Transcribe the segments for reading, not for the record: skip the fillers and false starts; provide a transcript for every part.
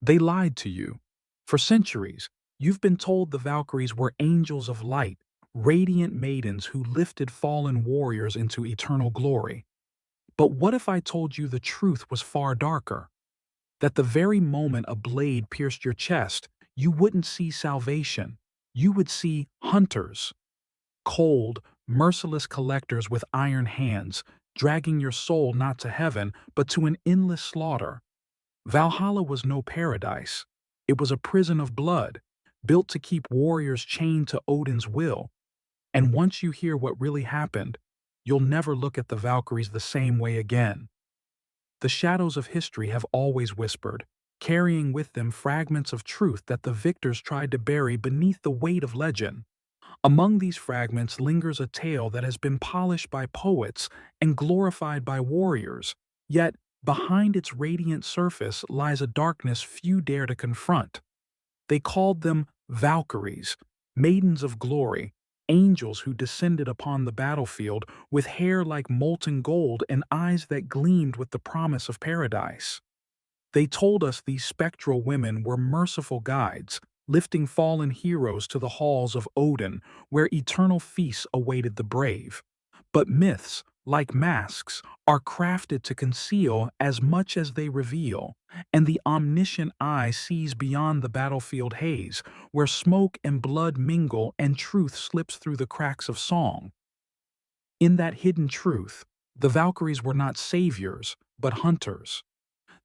They lied to you. For centuries, you've been told the Valkyries were angels of light, radiant maidens who lifted fallen warriors into eternal glory. But what if I told you the truth was far darker? That the very moment a blade pierced your chest, you wouldn't see salvation. You would see hunters, cold, merciless collectors with iron hands, dragging your soul not to heaven, but to an endless slaughter. Valhalla was no paradise. It was a prison of blood, built to keep warriors chained to Odin's will. And once you hear what really happened, you'll never look at the Valkyries the same way again. The shadows of history have always whispered, carrying with them fragments of truth that the victors tried to bury beneath the weight of legend. Among these fragments lingers a tale that has been polished by poets and glorified by warriors, yet behind its radiant surface lies a darkness few dare to confront. They called them Valkyries, maidens of glory, angels who descended upon the battlefield with hair like molten gold and eyes that gleamed with the promise of paradise. They told us these spectral women were merciful guides, lifting fallen heroes to the halls of Odin, where eternal feasts awaited the brave. But myths, like masks, are crafted to conceal as much as they reveal, and the omniscient eye sees beyond the battlefield haze, where smoke and blood mingle and truth slips through the cracks of song. In that hidden truth, the Valkyries were not saviors, but hunters.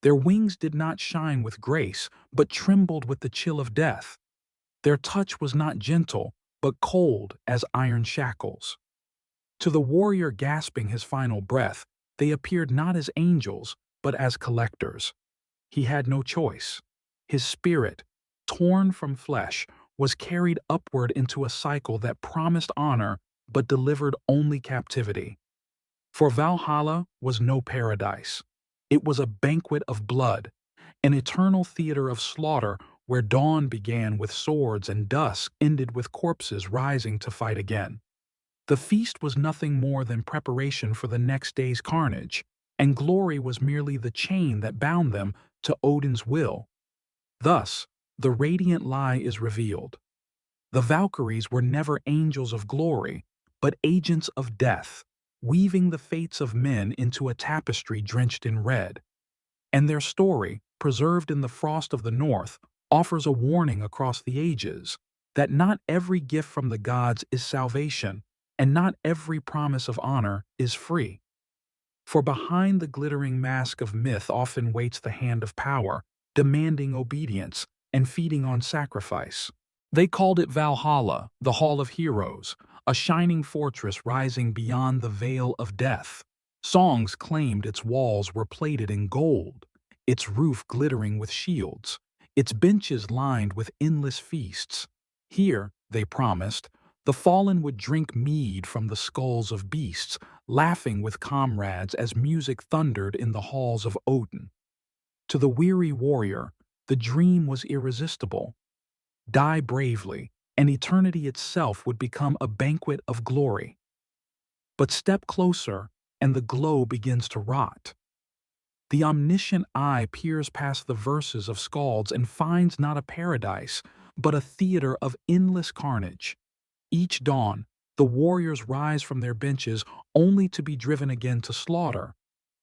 Their wings did not shine with grace, but trembled with the chill of death. Their touch was not gentle, but cold as iron shackles. To the warrior gasping his final breath, they appeared not as angels, but as collectors. He had no choice. His spirit, torn from flesh, was carried upward into a cycle that promised honor but delivered only captivity. For Valhalla was no paradise. It was a banquet of blood, an eternal theater of slaughter where dawn began with swords and dusk ended with corpses rising to fight again. The feast was nothing more than preparation for the next day's carnage, and glory was merely the chain that bound them to Odin's will. Thus, the radiant lie is revealed. The Valkyries were never angels of glory, but agents of death, weaving the fates of men into a tapestry drenched in red. And their story, preserved in the frost of the north, offers a warning across the ages that not every gift from the gods is salvation, and not every promise of honor is free. For behind the glittering mask of myth often waits the hand of power, demanding obedience and feeding on sacrifice. They called it Valhalla, the Hall of Heroes, a shining fortress rising beyond the veil of death. Songs claimed its walls were plated in gold, its roof glittering with shields, its benches lined with endless feasts. Here, they promised, the fallen would drink mead from the skulls of beasts, laughing with comrades as music thundered in the halls of Odin. To the weary warrior, the dream was irresistible. Die bravely, and eternity itself would become a banquet of glory. But step closer, and the glow begins to rot. The omniscient eye peers past the verses of skalds and finds not a paradise, but a theater of endless carnage. Each dawn, the warriors rise from their benches only to be driven again to slaughter.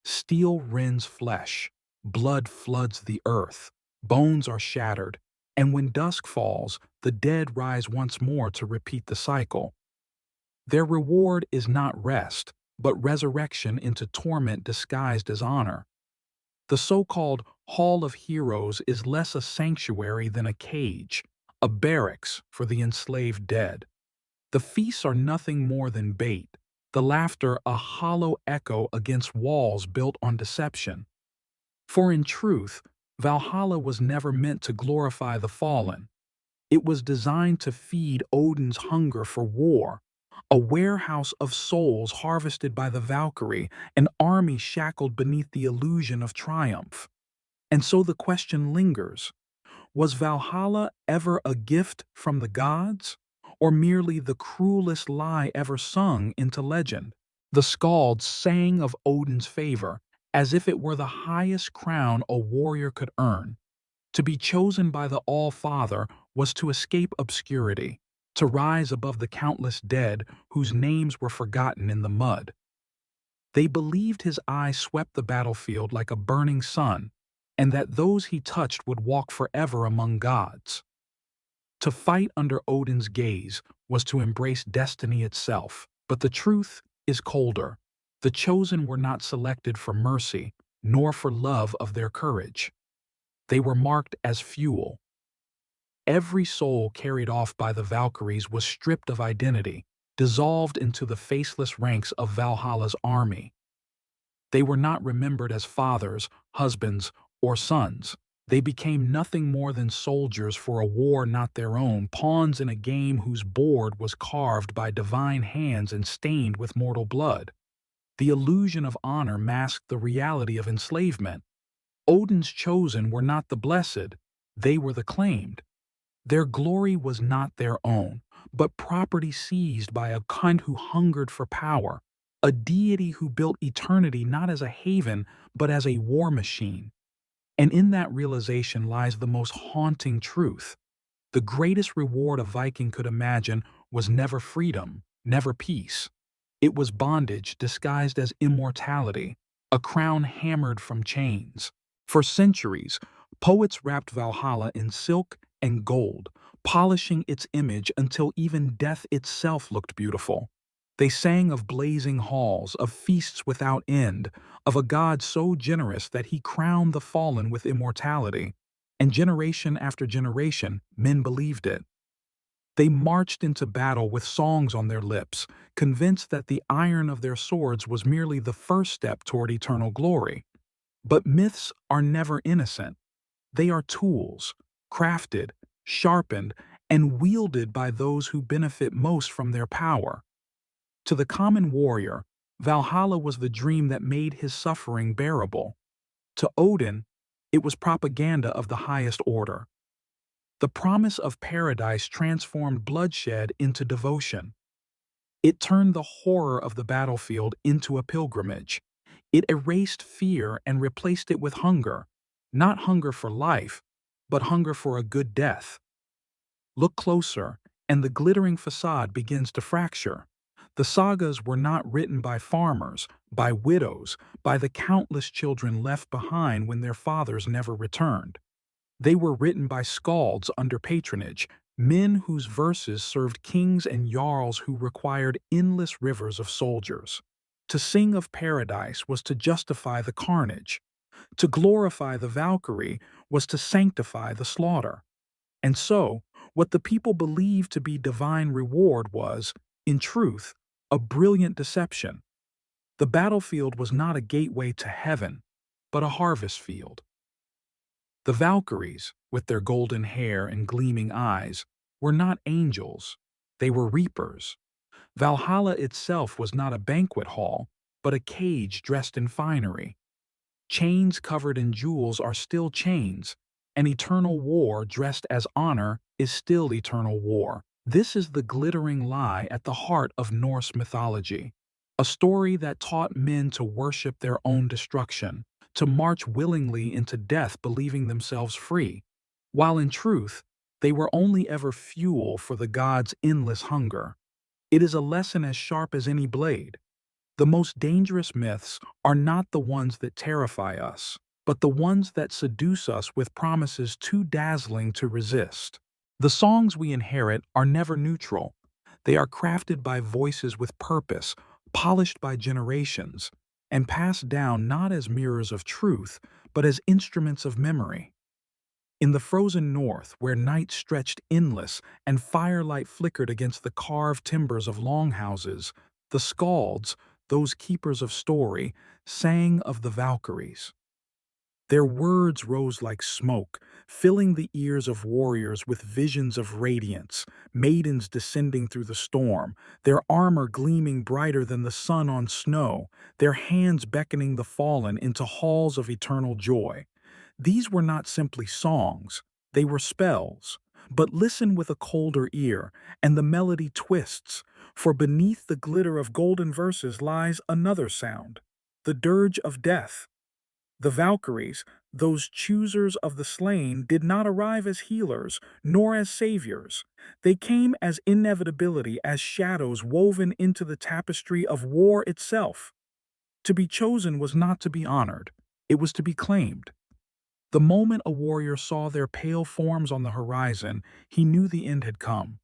Steel rends flesh, blood floods the earth, bones are shattered, and when dusk falls, the dead rise once more to repeat the cycle. Their reward is not rest, but resurrection into torment disguised as honor. The so-called Hall of Heroes is less a sanctuary than a cage, a barracks for the enslaved dead. The feasts are nothing more than bait, the laughter a hollow echo against walls built on deception. For in truth, Valhalla was never meant to glorify the fallen. It was designed to feed Odin's hunger for war, a warehouse of souls harvested by the Valkyrie, an army shackled beneath the illusion of triumph. And so the question lingers, was Valhalla ever a gift from the gods, or merely the cruelest lie ever sung into legend? The skalds sang of Odin's favor, as if it were the highest crown a warrior could earn. To be chosen by the All-Father was to escape obscurity, to rise above the countless dead whose names were forgotten in the mud. They believed his eye swept the battlefield like a burning sun, and that those he touched would walk forever among gods. To fight under Odin's gaze was to embrace destiny itself, but the truth is colder. The chosen were not selected for mercy, nor for love of their courage. They were marked as fuel. Every soul carried off by the Valkyries was stripped of identity, dissolved into the faceless ranks of Valhalla's army. They were not remembered as fathers, husbands, or sons. They became nothing more than soldiers for a war not their own, pawns in a game whose board was carved by divine hands and stained with mortal blood. The illusion of honor masked the reality of enslavement. Odin's chosen were not the blessed, they were the claimed. Their glory was not their own, but property seized by a kind who hungered for power, a deity who built eternity not as a haven, but as a war machine. And in that realization lies the most haunting truth. The greatest reward a Viking could imagine was never freedom, never peace. It was bondage disguised as immortality, a crown hammered from chains. For centuries, poets wrapped Valhalla in silk and gold, polishing its image until even death itself looked beautiful. They sang of blazing halls, of feasts without end, of a god so generous that he crowned the fallen with immortality. And generation after generation, men believed it. They marched into battle with songs on their lips, convinced that the iron of their swords was merely the first step toward eternal glory. But myths are never innocent. They are tools, crafted, sharpened, and wielded by those who benefit most from their power. To the common warrior, Valhalla was the dream that made his suffering bearable. To Odin, it was propaganda of the highest order. The promise of paradise transformed bloodshed into devotion. It turned the horror of the battlefield into a pilgrimage. It erased fear and replaced it with hunger, not hunger for life, but hunger for a good death. Look closer, and the glittering facade begins to fracture. The sagas were not written by farmers, by widows, by the countless children left behind when their fathers never returned. They were written by skalds under patronage, men whose verses served kings and jarls who required endless rivers of soldiers. To sing of paradise was to justify the carnage. To glorify the Valkyrie was to sanctify the slaughter. And so, what the people believed to be divine reward was, in truth, a brilliant deception. The battlefield was not a gateway to heaven, but a harvest field. The Valkyries, with their golden hair and gleaming eyes, were not angels, they were reapers. Valhalla itself was not a banquet hall, but a cage dressed in finery. Chains covered in jewels are still chains, and eternal war dressed as honor is still eternal war. This is the glittering lie at the heart of Norse mythology, a story that taught men to worship their own destruction, to march willingly into death believing themselves free, while in truth, they were only ever fuel for the gods' endless hunger. It is a lesson as sharp as any blade. The most dangerous myths are not the ones that terrify us, but the ones that seduce us with promises too dazzling to resist. The songs we inherit are never neutral. They are crafted by voices with purpose, polished by generations, and passed down not as mirrors of truth, but as instruments of memory. In the frozen north, where night stretched endless and firelight flickered against the carved timbers of longhouses, the skalds, those keepers of story, sang of the Valkyries. Their words rose like smoke, filling the ears of warriors with visions of radiance, maidens descending through the storm, their armor gleaming brighter than the sun on snow, their hands beckoning the fallen into halls of eternal joy. These were not simply songs, they were spells. But listen with a colder ear, and the melody twists, for beneath the glitter of golden verses lies another sound, the dirge of death. The Valkyries, those choosers of the slain, did not arrive as healers nor as saviors. They came as inevitability, as shadows woven into the tapestry of war itself. To be chosen was not to be honored, it was to be claimed. The moment a warrior saw their pale forms on the horizon, he knew the end had come.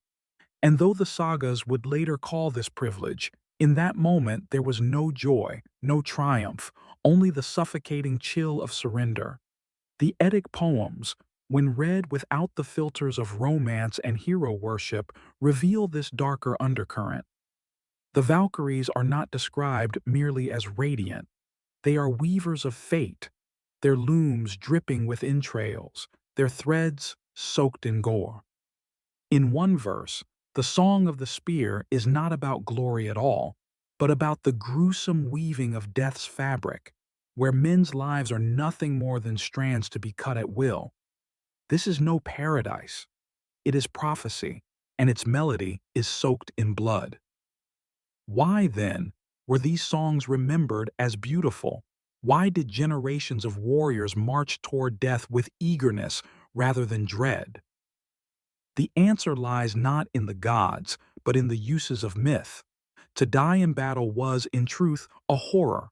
And though the sagas would later call this privilege, in that moment there was no joy, no triumph, only the suffocating chill of surrender. The Eddic poems, when read without the filters of romance and hero worship, reveal this darker undercurrent. The Valkyries are not described merely as radiant. They are weavers of fate, their looms dripping with entrails, their threads soaked in gore. In one verse, the Song of the Spear is not about glory at all, but about the gruesome weaving of death's fabric, where men's lives are nothing more than strands to be cut at will. This is no paradise. It is prophecy, and its melody is soaked in blood. Why, then, were these songs remembered as beautiful? Why did generations of warriors march toward death with eagerness rather than dread? The answer lies not in the gods, but in the uses of myth. To die in battle was, in truth, a horror.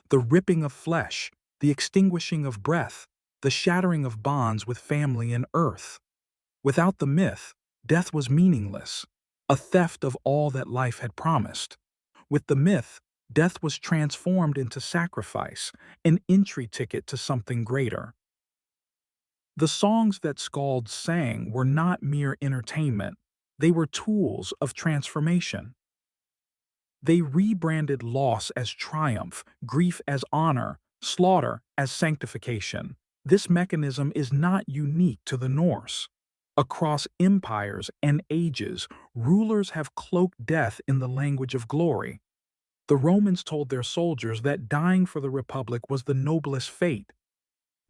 The ripping of flesh, the extinguishing of breath, the shattering of bonds with family and earth. Without the myth, death was meaningless, a theft of all that life had promised. With the myth, death was transformed into sacrifice, an entry ticket to something greater. The songs that skalds sang were not mere entertainment, they were tools of transformation. They rebranded loss as triumph, grief as honor, slaughter as sanctification. This mechanism is not unique to the Norse. Across empires and ages, rulers have cloaked death in the language of glory. The Romans told their soldiers that dying for the Republic was the noblest fate.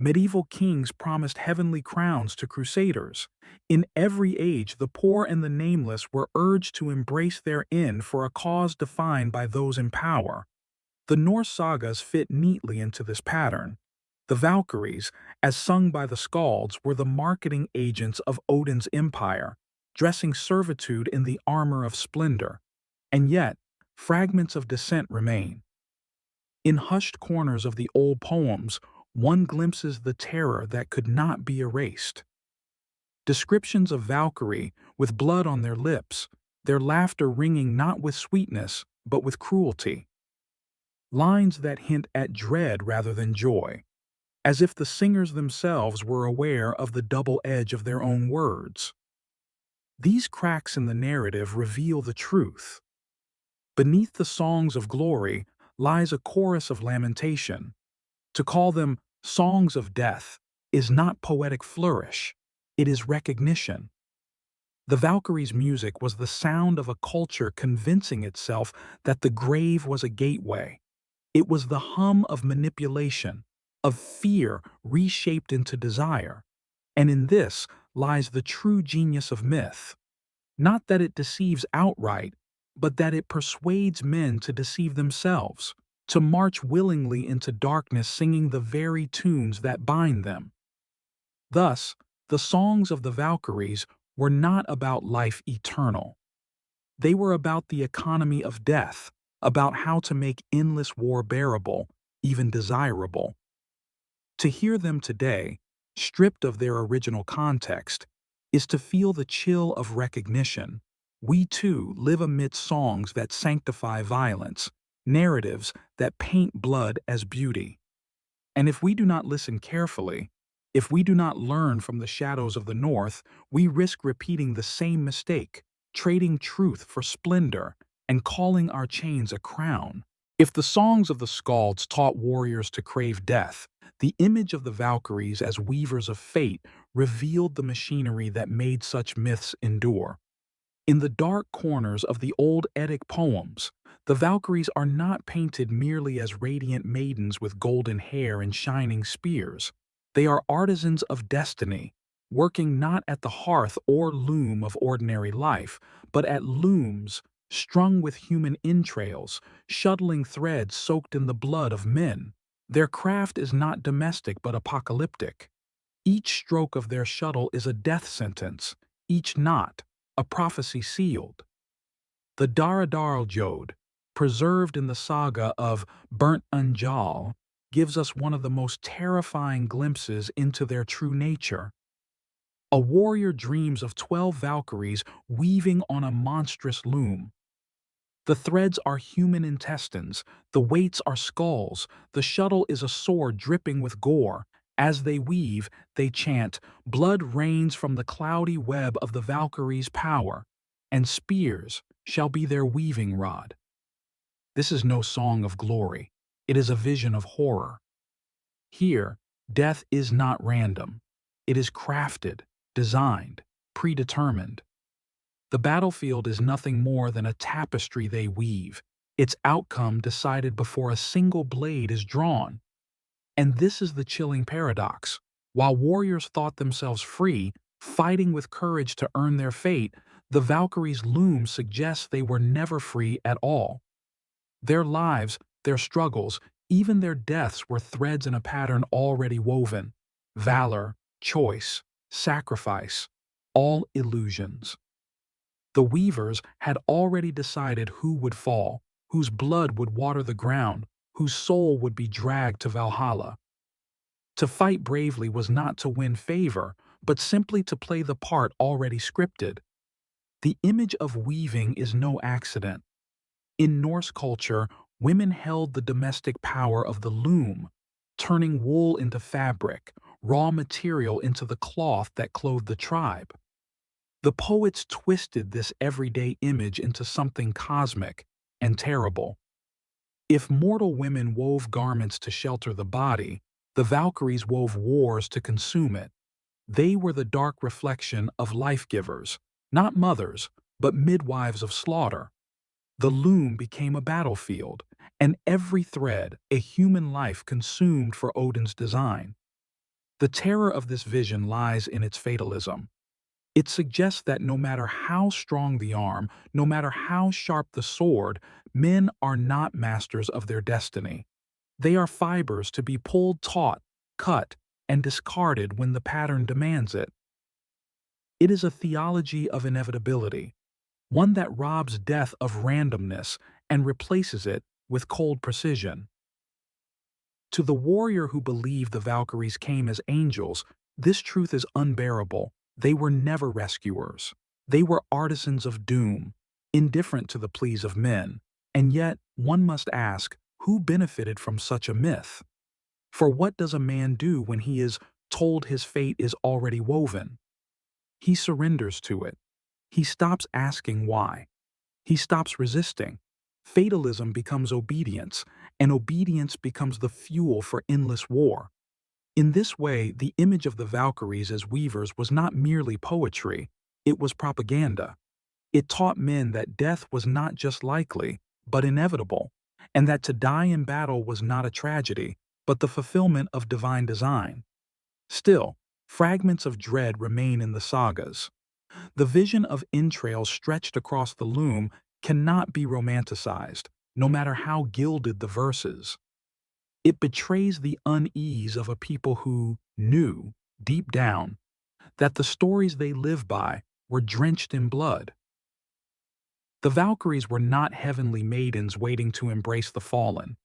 Medieval kings promised heavenly crowns to crusaders. In every age, the poor and the nameless were urged to embrace their end for a cause defined by those in power. The Norse sagas fit neatly into this pattern. The Valkyries, as sung by the skalds, were the marketing agents of Odin's empire, dressing servitude in the armor of splendor. And yet, fragments of dissent remain. In hushed corners of the old poems, one glimpses the terror that could not be erased. Descriptions of Valkyrie with blood on their lips, their laughter ringing not with sweetness, but with cruelty. Lines that hint at dread rather than joy, as if the singers themselves were aware of the double edge of their own words. These cracks in the narrative reveal the truth. Beneath the songs of glory lies a chorus of lamentation. To call them songs of death is not poetic flourish, it is recognition. The Valkyries' music was the sound of a culture convincing itself that the grave was a gateway. It was the hum of manipulation, of fear reshaped into desire. And in this lies the true genius of myth. Not that it deceives outright, but that it persuades men to deceive themselves, to march willingly into darkness singing the very tunes that bind them. Thus, the songs of the Valkyries were not about life eternal. They were about the economy of death, about how to make endless war bearable, even desirable. To hear them today, stripped of their original context, is to feel the chill of recognition. We too live amidst songs that sanctify violence, narratives that paint blood as beauty. And if we do not listen carefully, if we do not learn from the shadows of the North, we risk repeating the same mistake, trading truth for splendor and calling our chains a crown. If the songs of the Skalds taught warriors to crave death, the image of the Valkyries as weavers of fate revealed the machinery that made such myths endure. In the dark corners of the old Eddic poems, the Valkyries are not painted merely as radiant maidens with golden hair and shining spears. They are artisans of destiny, working not at the hearth or loom of ordinary life, but at looms strung with human entrails, shuttling threads soaked in the blood of men. Their craft is not domestic but apocalyptic. Each stroke of their shuttle is a death sentence, each knot, a prophecy sealed. The Jode, preserved in the saga of Burnt Unjal, gives us one of the most terrifying glimpses into their true nature. A warrior dreams of 12 Valkyries weaving on a monstrous loom. The threads are human intestines, the weights are skulls, the shuttle is a sword dripping with gore. As they weave, they chant, "Blood rains from the cloudy web of the Valkyries' power, and spears shall be their weaving rod." This is no song of glory, it is a vision of horror. Here, death is not random. It is crafted, designed, predetermined. The battlefield is nothing more than a tapestry they weave, its outcome decided before a single blade is drawn. And this is the chilling paradox. While warriors thought themselves free, fighting with courage to earn their fate, the Valkyries' loom suggests they were never free at all. Their lives, their struggles, even their deaths were threads in a pattern already woven. Valor, choice, sacrifice, all illusions. The weavers had already decided who would fall, whose blood would water the ground, whose soul would be dragged to Valhalla. To fight bravely was not to win favor, but simply to play the part already scripted. The image of weaving is no accident. In Norse culture, women held the domestic power of the loom, turning wool into fabric, raw material into the cloth that clothed the tribe. The poets twisted this everyday image into something cosmic and terrible. If mortal women wove garments to shelter the body, the Valkyries wove wars to consume it. They were the dark reflection of life-givers, not mothers, but midwives of slaughter. The loom became a battlefield, and every thread a human life consumed for Odin's design. The terror of this vision lies in its fatalism. It suggests that no matter how strong the arm, no matter how sharp the sword, men are not masters of their destiny. They are fibers to be pulled taut, cut, and discarded when the pattern demands it. It is a theology of inevitability, one that robs death of randomness and replaces it with cold precision. To the warrior who believed the Valkyries came as angels, this truth is unbearable. They were never rescuers. They were artisans of doom, indifferent to the pleas of men. And yet, one must ask, who benefited from such a myth? For what does a man do when he is told his fate is already woven? He surrenders to it. He stops asking why. He stops resisting. Fatalism becomes obedience, and obedience becomes the fuel for endless war. In this way, the image of the Valkyries as weavers was not merely poetry, it was propaganda. It taught men that death was not just likely, but inevitable, and that to die in battle was not a tragedy, but the fulfillment of divine design. Still, fragments of dread remain in the sagas. The vision of entrails stretched across the loom cannot be romanticized, no matter how gilded the verses. It betrays the unease of a people who knew, deep down, that the stories they live by were drenched in blood. The Valkyries were not heavenly maidens waiting to embrace the fallen.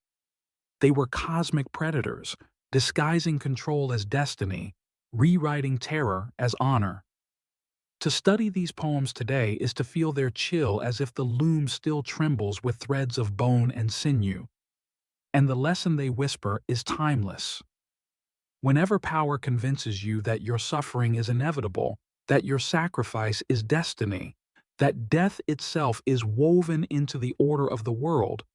They were cosmic predators, disguising control as destiny, rewriting terror as honor. To study these poems today is to feel their chill as if the loom still trembles with threads of bone and sinew. And the lesson they whisper is timeless. Whenever power convinces you that your suffering is inevitable, that your sacrifice is destiny, that death itself is woven into the order of the world,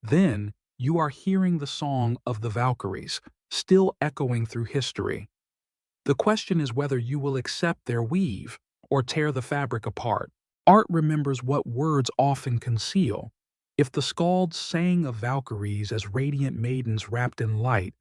then you are hearing the song of the Valkyries, still echoing through history. The question is whether you will accept their weave or tear the fabric apart. Art remembers what words often conceal. If the skalds sang of Valkyries as radiant maidens wrapped in light,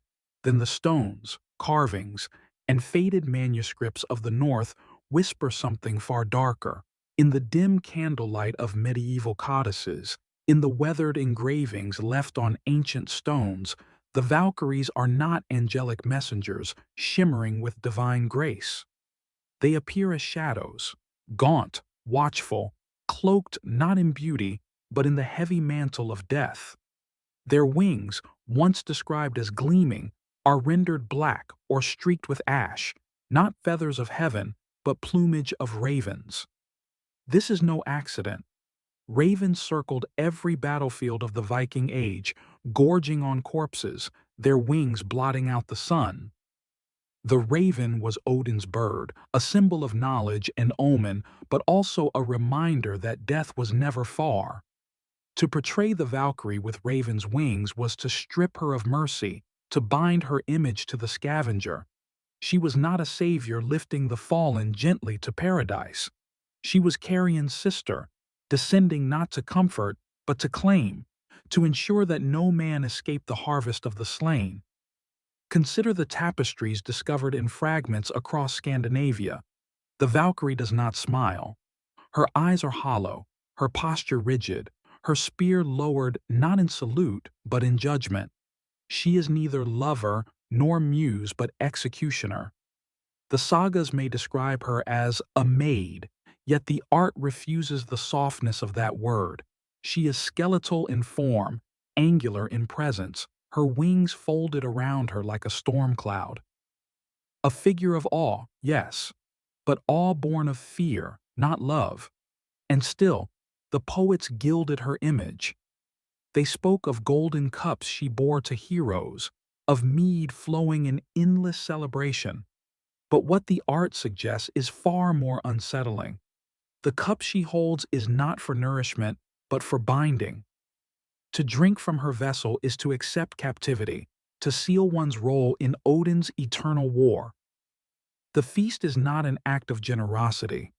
then the stones, carvings, and faded manuscripts of the North whisper something far darker. In the dim candlelight of medieval codices, in the weathered engravings left on ancient stones, The Valkyries are not angelic messengers shimmering with divine grace. They appear as shadows, gaunt, watchful, cloaked not in beauty, but in the heavy mantle of death. Their wings, once described as gleaming, are rendered black or streaked with ash, not feathers of heaven, but plumage of ravens. This is no accident. Ravens circled every battlefield of the Viking Age, gorging on corpses, their wings blotting out the sun. The raven was Odin's bird, a symbol of knowledge and omen, but also a reminder that death was never far. To portray the Valkyrie with raven's wings was to strip her of mercy, to bind her image to the scavenger. She was not a savior lifting the fallen gently to paradise. She was Carrion's sister, descending not to comfort, but to claim, to ensure that no man escaped the harvest of the slain. Consider the tapestries discovered in fragments across Scandinavia. The Valkyrie does not smile. Her eyes are hollow, her posture rigid, her spear lowered not in salute, but in judgment. She is neither lover nor muse, but executioner. The sagas may describe her as a maid, yet the art refuses the softness of that word. She is skeletal in form, angular in presence, her wings folded around her like a storm cloud. A figure of awe, yes, but awe born of fear, not love. And still, the poets gilded her image. They spoke of golden cups she bore to heroes, of mead flowing in endless celebration. But what the art suggests is far more unsettling. The cup she holds is not for nourishment, but for binding. To drink from her vessel is to accept captivity, to seal one's role in Odin's eternal war. The feast is not an act of generosity.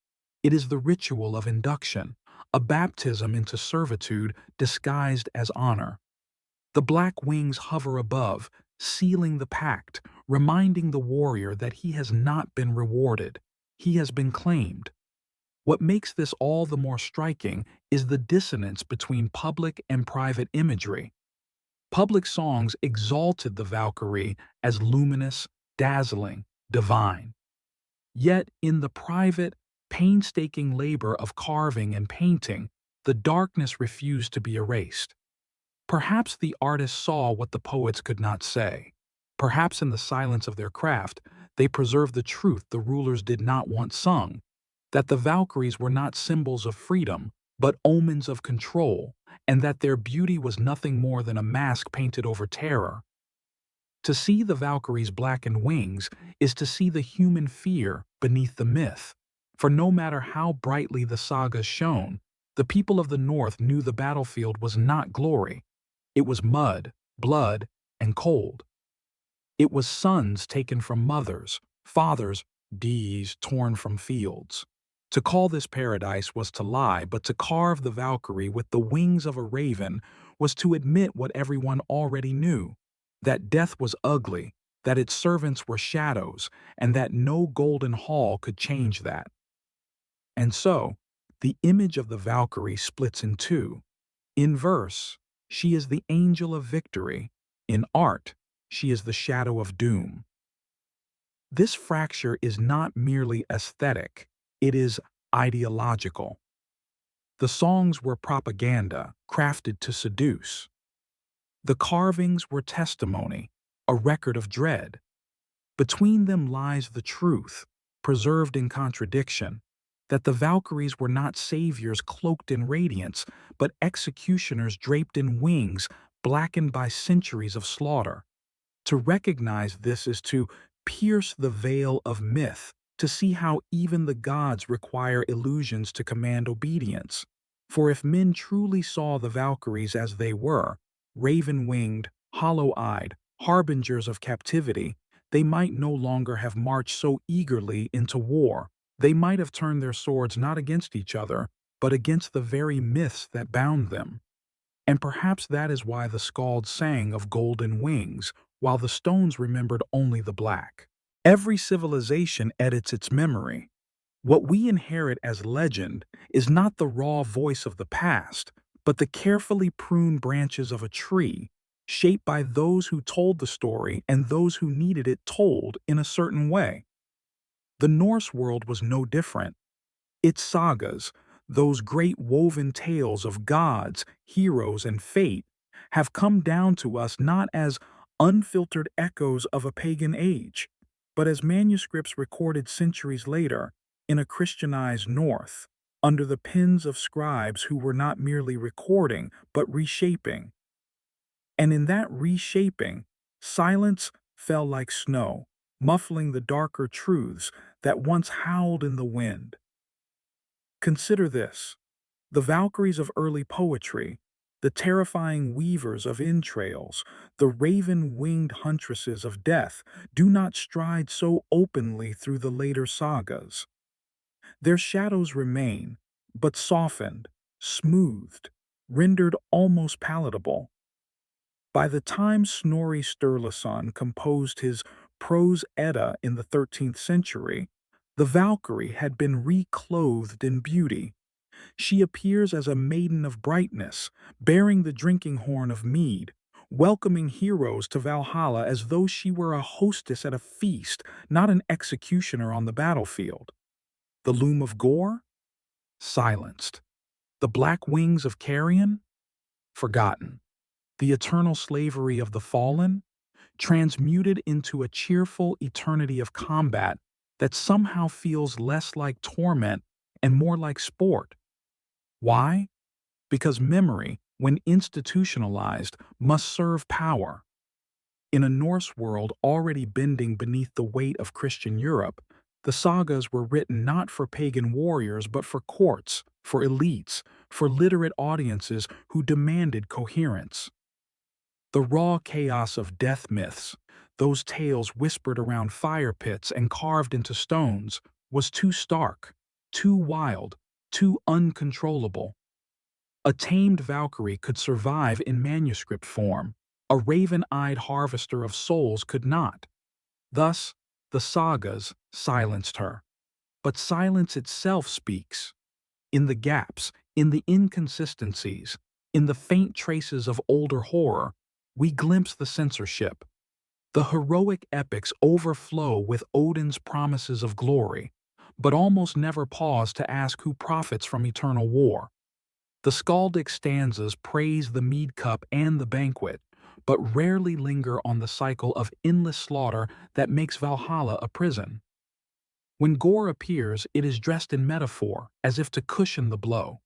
It is the ritual of induction, a baptism into servitude disguised as honor. The black wings hover above, sealing the pact, reminding the warrior that he has not been rewarded, he has been claimed. What makes this all the more striking is the dissonance between public and private imagery. Public songs exalted the Valkyrie as luminous, dazzling, divine. Yet in the private, painstaking labor of carving and painting, the darkness refused to be erased. Perhaps the artists saw what the poets could not say. Perhaps in the silence of their craft, they preserved the truth the rulers did not want sung, that the Valkyries were not symbols of freedom, but omens of control, and that their beauty was nothing more than a mask painted over terror. To see the Valkyries' blackened wings is to see the human fear beneath the myth. For no matter how brightly the sagas shone, the people of the North knew the battlefield was not glory. It was mud, blood, and cold. It was sons taken from mothers, fathers, dees torn from fields. To call this paradise was to lie, but to carve the Valkyrie with the wings of a raven was to admit what everyone already knew, that death was ugly, that its servants were shadows, and that no golden hall could change that. And so, the image of the Valkyrie splits in two. In verse, she is the angel of victory. In art, she is the shadow of doom. This fracture is not merely aesthetic, it is ideological. The songs were propaganda, crafted to seduce. The carvings were testimony, a record of dread. Between them lies the truth, preserved in contradiction, that the Valkyries were not saviors cloaked in radiance, but executioners draped in wings, blackened by centuries of slaughter. To recognize this is to pierce the veil of myth, to see how even the gods require illusions to command obedience. For if men truly saw the Valkyries as they were, raven-winged, hollow-eyed, harbingers of captivity, they might no longer have marched so eagerly into war. They might have turned their swords not against each other, but against the very myths that bound them. And perhaps that is why the Skald sang of golden wings, while the stones remembered only the black. Every civilization edits its memory. What we inherit as legend is not the raw voice of the past, but the carefully pruned branches of a tree, shaped by those who told the story and those who needed it told in a certain way. The Norse world was no different. Its sagas, those great woven tales of gods, heroes, and fate, have come down to us not as unfiltered echoes of a pagan age, but as manuscripts recorded centuries later in a Christianized North, under the pens of scribes who were not merely recording, but reshaping. And in that reshaping, silence fell like snow, muffling the darker truths that once howled in the wind. Consider this: the Valkyries of early poetry, the terrifying weavers of entrails, the raven-winged huntresses of death, do not stride so openly through the later sagas. Their shadows remain, but softened, smoothed, rendered almost palatable. By the time Snorri Sturluson composed his Prose Edda in the 13th century, the Valkyrie had been reclothed in beauty. She appears as a maiden of brightness, bearing the drinking horn of mead, welcoming heroes to Valhalla as though she were a hostess at a feast, not an executioner on the battlefield. The loom of gore? Silenced. The black wings of carrion? Forgotten. The eternal slavery of the fallen? Transmuted into a cheerful eternity of combat that somehow feels less like torment and more like sport. Why? Because memory, when institutionalized, must serve power. In a Norse world already bending beneath the weight of Christian Europe, the sagas were written not for pagan warriors but for courts, for elites, for literate audiences who demanded coherence. The raw chaos of death myths, those tales whispered around fire pits and carved into stones, was too stark, too wild, too uncontrollable. A tamed Valkyrie could survive in manuscript form. A raven-eyed harvester of souls could not. Thus, the sagas silenced her. But silence itself speaks. In the gaps, in the inconsistencies, in the faint traces of older horror, we glimpse the censorship. The heroic epics overflow with Odin's promises of glory, but almost never pause to ask who profits from eternal war. The skaldic stanzas praise the mead cup and the banquet, but rarely linger on the cycle of endless slaughter that makes Valhalla a prison. When gore appears, it is dressed in metaphor, as if to cushion the blow.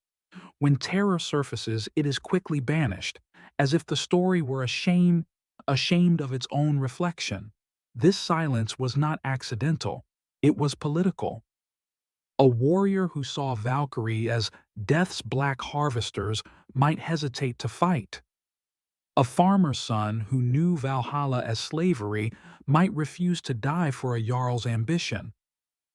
When terror surfaces, it is quickly banished, as if the story were ashamed of its own reflection. This silence was not accidental, it was political. A warrior who saw Valkyrie as death's black harvesters might hesitate to fight. A farmer's son who knew Valhalla as slavery might refuse to die for a jarl's ambition.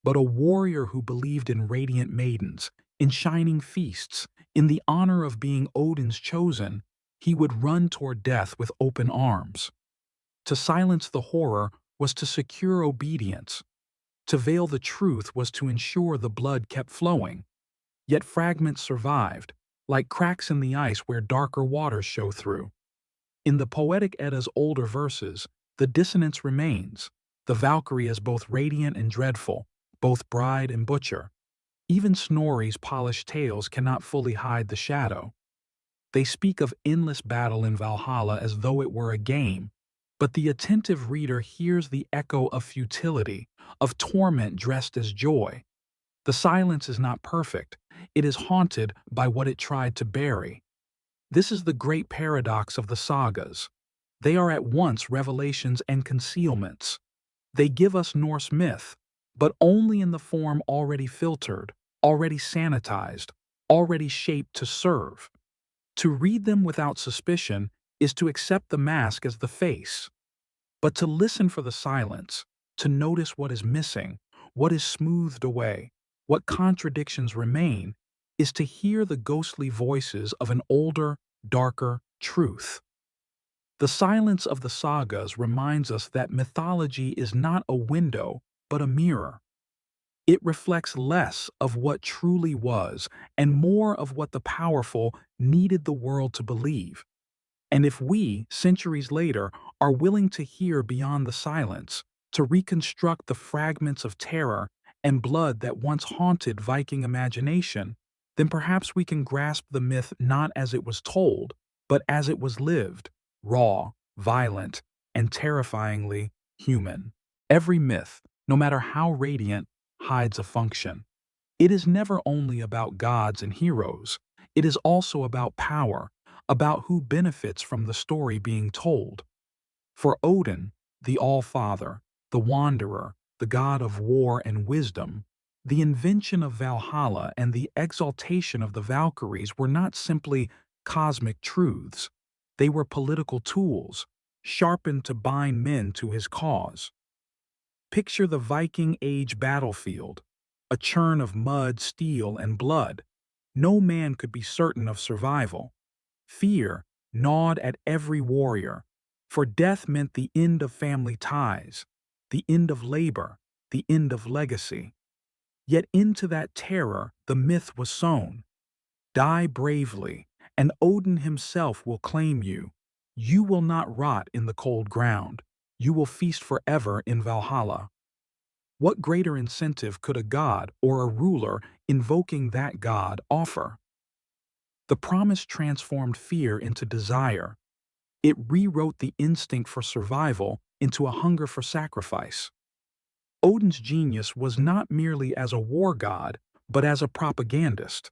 But a warrior who believed in radiant maidens, in shining feasts, in the honor of being Odin's chosen, he would run toward death with open arms. To silence the horror was to secure obedience. To veil the truth was to ensure the blood kept flowing. Yet fragments survived, like cracks in the ice where darker waters show through. In the poetic Edda's older verses, the dissonance remains, the Valkyrie as both radiant and dreadful, both bride and butcher. Even Snorri's polished tales cannot fully hide the shadow. They speak of endless battle in Valhalla as though it were a game, but the attentive reader hears the echo of futility, of torment dressed as joy. The silence is not perfect, it is haunted by what it tried to bury. This is the great paradox of the sagas. They are at once revelations and concealments. They give us Norse myth, but only in the form already filtered, already sanitized, already shaped to serve. To read them without suspicion is to accept the mask as the face. But to listen for the silence, to notice what is missing, what is smoothed away, what contradictions remain, is to hear the ghostly voices of an older, darker truth. The silence of the sagas reminds us that mythology is not a window, but a mirror. It reflects less of what truly was and more of what the powerful needed the world to believe. And if we, centuries later, are willing to hear beyond the silence, to reconstruct the fragments of terror and blood that once haunted Viking imagination, then perhaps we can grasp the myth not as it was told, but as it was lived, raw, violent, and terrifyingly human. Every myth, no matter how radiant, hides a function. It is never only about gods and heroes, it is also about power, about who benefits from the story being told. For Odin, the All-Father, the Wanderer, the god of war and wisdom, the invention of Valhalla and the exaltation of the Valkyries were not simply cosmic truths. They were political tools, sharpened to bind men to his cause. Picture the Viking Age battlefield, a churn of mud, steel, and blood. No man could be certain of survival. Fear gnawed at every warrior, for death meant the end of family ties, the end of labor, the end of legacy. Yet into that terror the myth was sown. Die bravely, and Odin himself will claim you. You will not rot in the cold ground. You will feast forever in Valhalla. What greater incentive could a god or a ruler invoking that god offer? The promise transformed fear into desire. It rewrote the instinct for survival into a hunger for sacrifice. Odin's genius was not merely as a war god, but as a propagandist.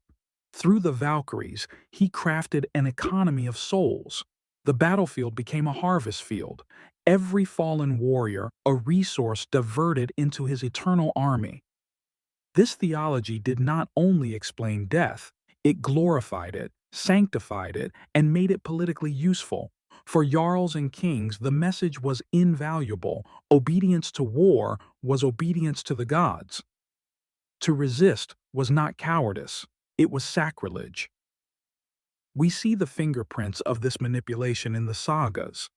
Through the Valkyries, he crafted an economy of souls. The battlefield became a harvest field. Every fallen warrior, a resource diverted into his eternal army. This theology did not only explain death, it glorified it, sanctified it, and made it politically useful. For jarls and kings, the message was invaluable. Obedience to war was obedience to the gods. To resist was not cowardice, it was sacrilege. We see the fingerprints of this manipulation in the sagas.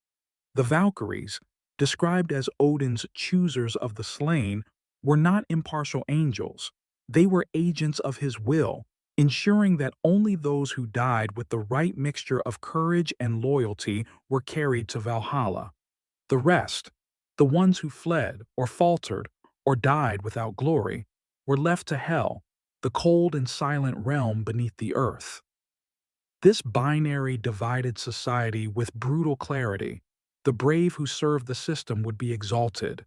The Valkyries, described as Odin's choosers of the slain, were not impartial angels. They were agents of his will, ensuring that only those who died with the right mixture of courage and loyalty were carried to Valhalla. The rest, the ones who fled or faltered or died without glory, were left to hell, the cold and silent realm beneath the earth. This binary divided society with brutal clarity. The brave who served the system would be exalted.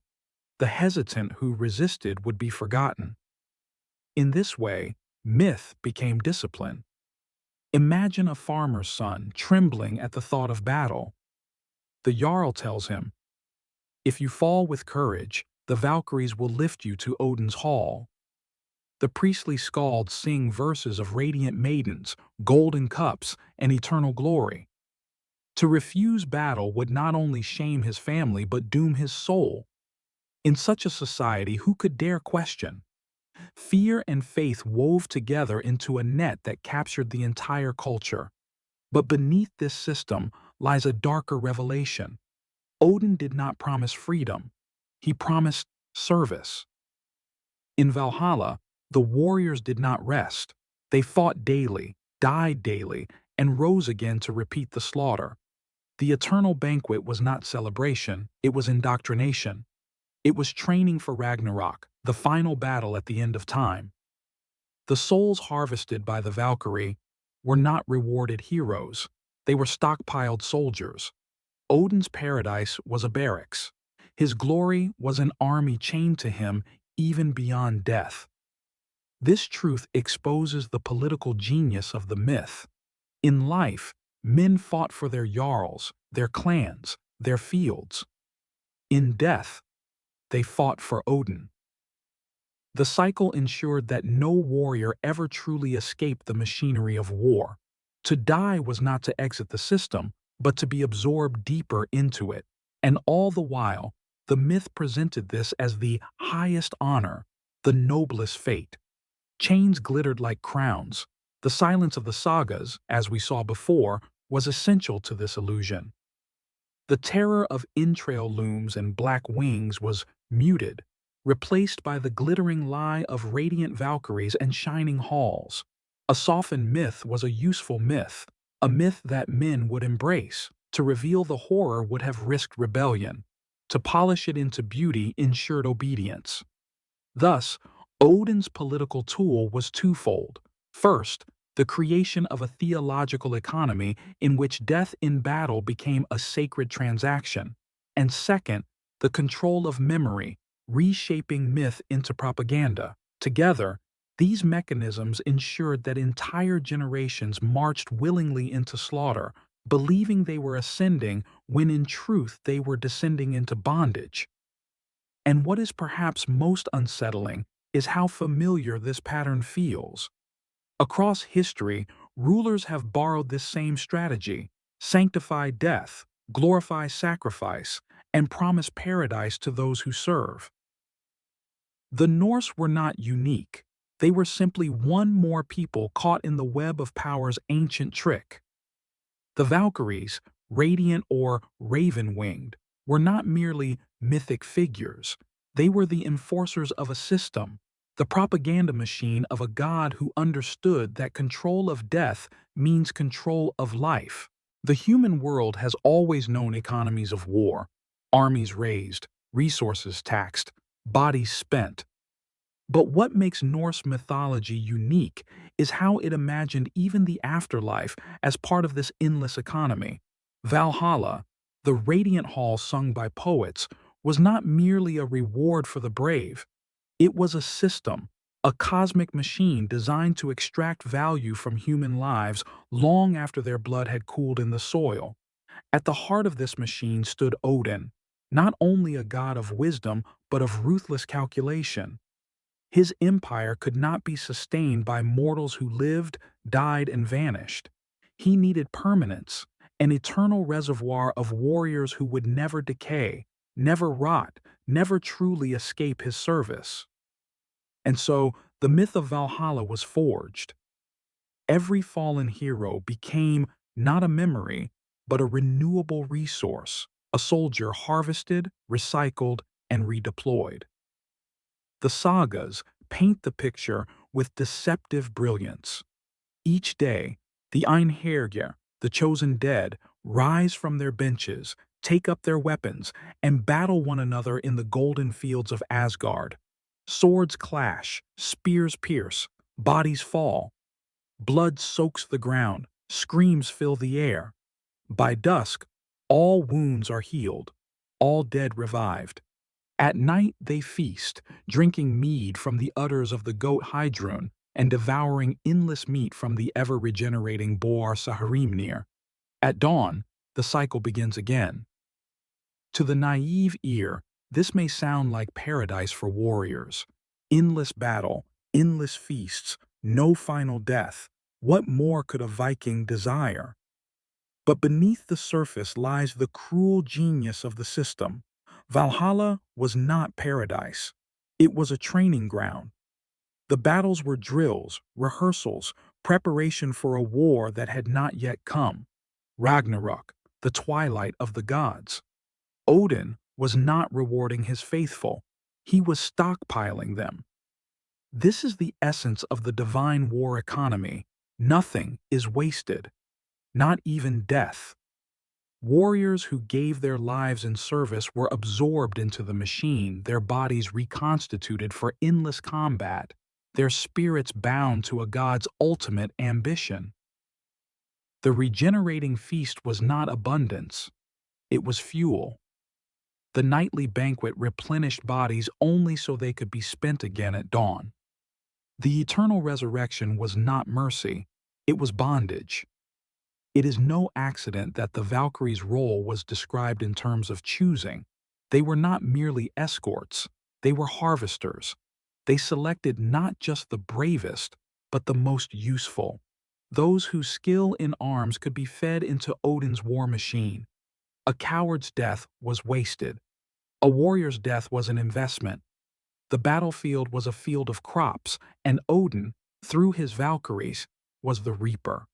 The hesitant who resisted would be forgotten. In this way, myth became discipline. Imagine a farmer's son trembling at the thought of battle. The Jarl tells him, "If you fall with courage, the Valkyries will lift you to Odin's hall." The priestly skalds sing verses of radiant maidens, golden cups, and eternal glory. To refuse battle would not only shame his family but doom his soul. In such a society, who could dare question? Fear and faith wove together into a net that captured the entire culture. But beneath this system lies a darker revelation. Odin did not promise freedom. He promised service. In Valhalla, the warriors did not rest. They fought daily, died daily, and rose again to repeat the slaughter. The eternal banquet was not celebration, it was indoctrination. It was training for Ragnarok, the final battle at the end of time. The souls harvested by the Valkyrie were not rewarded heroes. They were stockpiled soldiers. Odin's paradise was a barracks. His glory was an army chained to him even beyond death. This truth exposes the political genius of the myth. In life, men fought for their jarls, their clans, their fields. In death, they fought for Odin. The cycle ensured that no warrior ever truly escaped the machinery of war. To die was not to exit the system, but to be absorbed deeper into it. And all the while, the myth presented this as the highest honor, the noblest fate. Chains glittered like crowns. The silence of the sagas, as we saw before, was essential to this illusion. The terror of entrail looms and black wings was muted, replaced by the glittering lie of radiant Valkyries and shining halls. A softened myth was a useful myth, a myth that men would embrace. To reveal the horror would have risked rebellion. To polish it into beauty ensured obedience. Thus, Odin's political tool was twofold. First, the creation of a theological economy in which death in battle became a sacred transaction. And second, the control of memory, reshaping myth into propaganda. Together, these mechanisms ensured that entire generations marched willingly into slaughter, believing they were ascending when in truth they were descending into bondage. And what is perhaps most unsettling is how familiar this pattern feels. Across history, rulers have borrowed this same strategy: sanctify death, glorify sacrifice, and promise paradise to those who serve. The Norse were not unique. They were simply one more people caught in the web of power's ancient trick. The Valkyries, radiant or raven-winged, were not merely mythic figures. They were the enforcers of a system, the propaganda machine of a god who understood that control of death means control of life. The human world has always known economies of war, armies raised, resources taxed, bodies spent. But what makes Norse mythology unique is how it imagined even the afterlife as part of this endless economy. Valhalla, the radiant hall sung by poets, was not merely a reward for the brave. It was a system, a cosmic machine designed to extract value from human lives long after their blood had cooled in the soil. At the heart of this machine stood Odin, not only a god of wisdom but of ruthless calculation. His empire could not be sustained by mortals who lived, died, and vanished. He needed permanence, an eternal reservoir of warriors who would never decay, never rot, never truly escape his service. And so, the myth of Valhalla was forged. Every fallen hero became not a memory, but a renewable resource, a soldier harvested, recycled, and redeployed. The sagas paint the picture with deceptive brilliance. Each day, the Einherjar, the chosen dead, rise from their benches, take up their weapons, and battle one another in the golden fields of Asgard. Swords clash, spears pierce, bodies fall. Blood soaks the ground, screams fill the air. By dusk, all wounds are healed, all dead revived. At night they feast, drinking mead from the udders of the goat Heidrun and devouring endless meat from the ever-regenerating boar Saharimnir. At dawn, the cycle begins again. To the naive ear, this may sound like paradise for warriors. Endless battle, endless feasts, no final death. What more could a Viking desire? But beneath the surface lies the cruel genius of the system. Valhalla was not paradise. It was a training ground. The battles were drills, rehearsals, preparation for a war that had not yet come. Ragnarok, the twilight of the gods. Odin was not rewarding his faithful. He was stockpiling them. This is the essence of the divine war economy. Nothing is wasted, not even death. Warriors who gave their lives in service were absorbed into the machine, their bodies reconstituted for endless combat, their spirits bound to a god's ultimate ambition. The regenerating feast was not abundance, it was fuel. The nightly banquet replenished bodies only so they could be spent again at dawn. The eternal resurrection was not mercy, it was bondage. It is no accident that the Valkyries' role was described in terms of choosing. They were not merely escorts, they were harvesters. They selected not just the bravest, but the most useful, those whose skill in arms could be fed into Odin's war machine. A coward's death was wasted. A warrior's death was an investment. The battlefield was a field of crops, and Odin, through his Valkyries, was the reaper.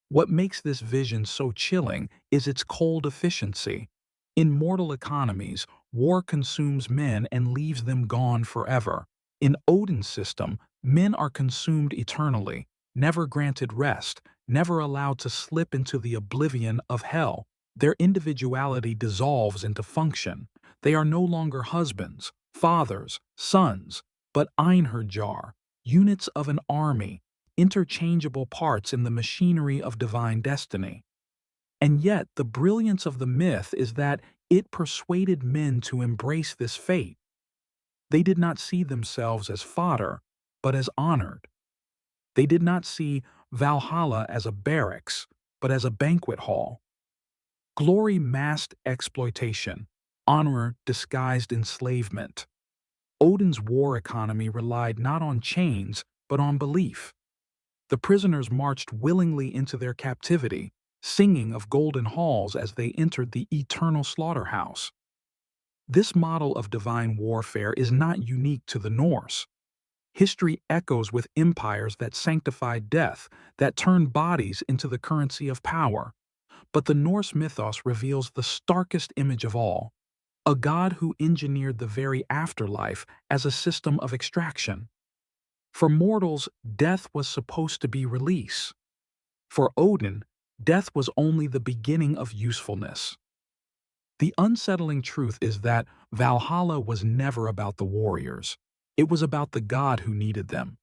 What makes this vision so chilling is its cold efficiency. In mortal economies, war consumes men and leaves them gone forever. In Odin's system, men are consumed eternally, never granted rest, never allowed to slip into the oblivion of hell. Their individuality dissolves into function. They are no longer husbands, fathers, sons, but Einherjar, units of an army, interchangeable parts in the machinery of divine destiny. And yet, the brilliance of the myth is that it persuaded men to embrace this fate. They did not see themselves as fodder, but as honored. They did not see Valhalla as a barracks, but as a banquet hall. Glory masked exploitation, honor disguised enslavement. Odin's war economy relied not on chains, but on belief. The prisoners marched willingly into their captivity, singing of golden halls as they entered the eternal slaughterhouse. This model of divine warfare is not unique to the Norse. History echoes with empires that sanctified death, that turned bodies into the currency of power. But the Norse mythos reveals the starkest image of all, a god who engineered the very afterlife as a system of extraction. For mortals, death was supposed to be release. For Odin, death was only the beginning of usefulness. The unsettling truth is that Valhalla was never about the warriors. It was about the god who needed them.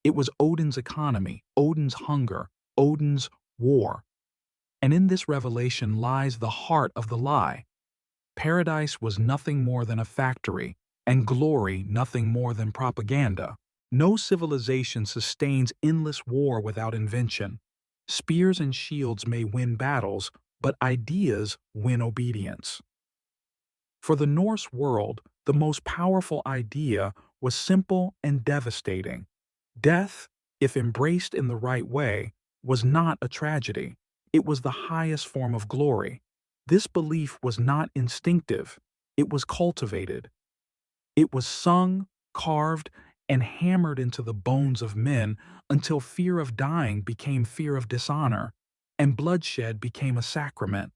It was Odin's economy, Odin's hunger, Odin's war. And in this revelation lies the heart of the lie. Paradise was nothing more than a factory, and glory nothing more than propaganda. No civilization sustains endless war without invention. Spears and shields may win battles, but ideas win obedience. For the Norse world, the most powerful idea was simple and devastating. Death, if embraced in the right way, was not a tragedy. It was the highest form of glory. This belief was not instinctive. It was cultivated. It was sung, carved, and hammered into the bones of men until fear of dying became fear of dishonor, and bloodshed became a sacrament.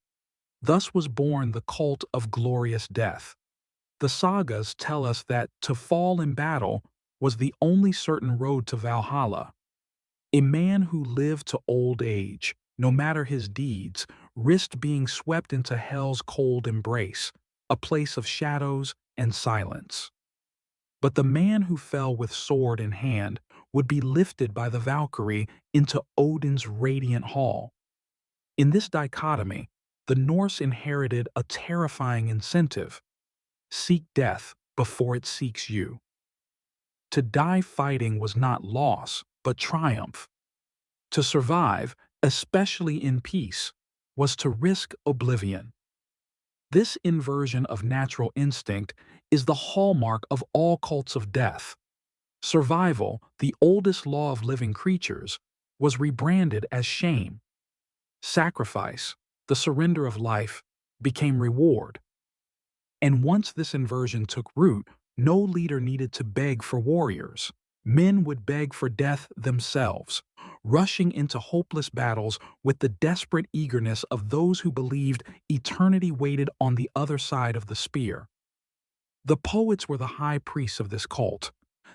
Thus was born the cult of glorious death. The sagas tell us that to fall in battle was the only certain road to Valhalla. A man who lived to old age, no matter his deeds, risked being swept into hell's cold embrace, a place of shadows and silence. But the man who fell with sword in hand would be lifted by the Valkyrie into Odin's radiant hall. In this dichotomy, the Norse inherited a terrifying incentive: seek death before it seeks you. To die fighting was not loss, but triumph. To survive, especially in peace, was to risk oblivion. This inversion of natural instinct is the hallmark of all cults of death. Survival, the oldest law of living creatures, was rebranded as shame. Sacrifice, the surrender of life, became reward. And once this inversion took root, no leader needed to beg for warriors. Men would beg for death themselves, rushing into hopeless battles with the desperate eagerness of those who believed eternity waited on the other side of the spear. The poets were the high priests of this cult.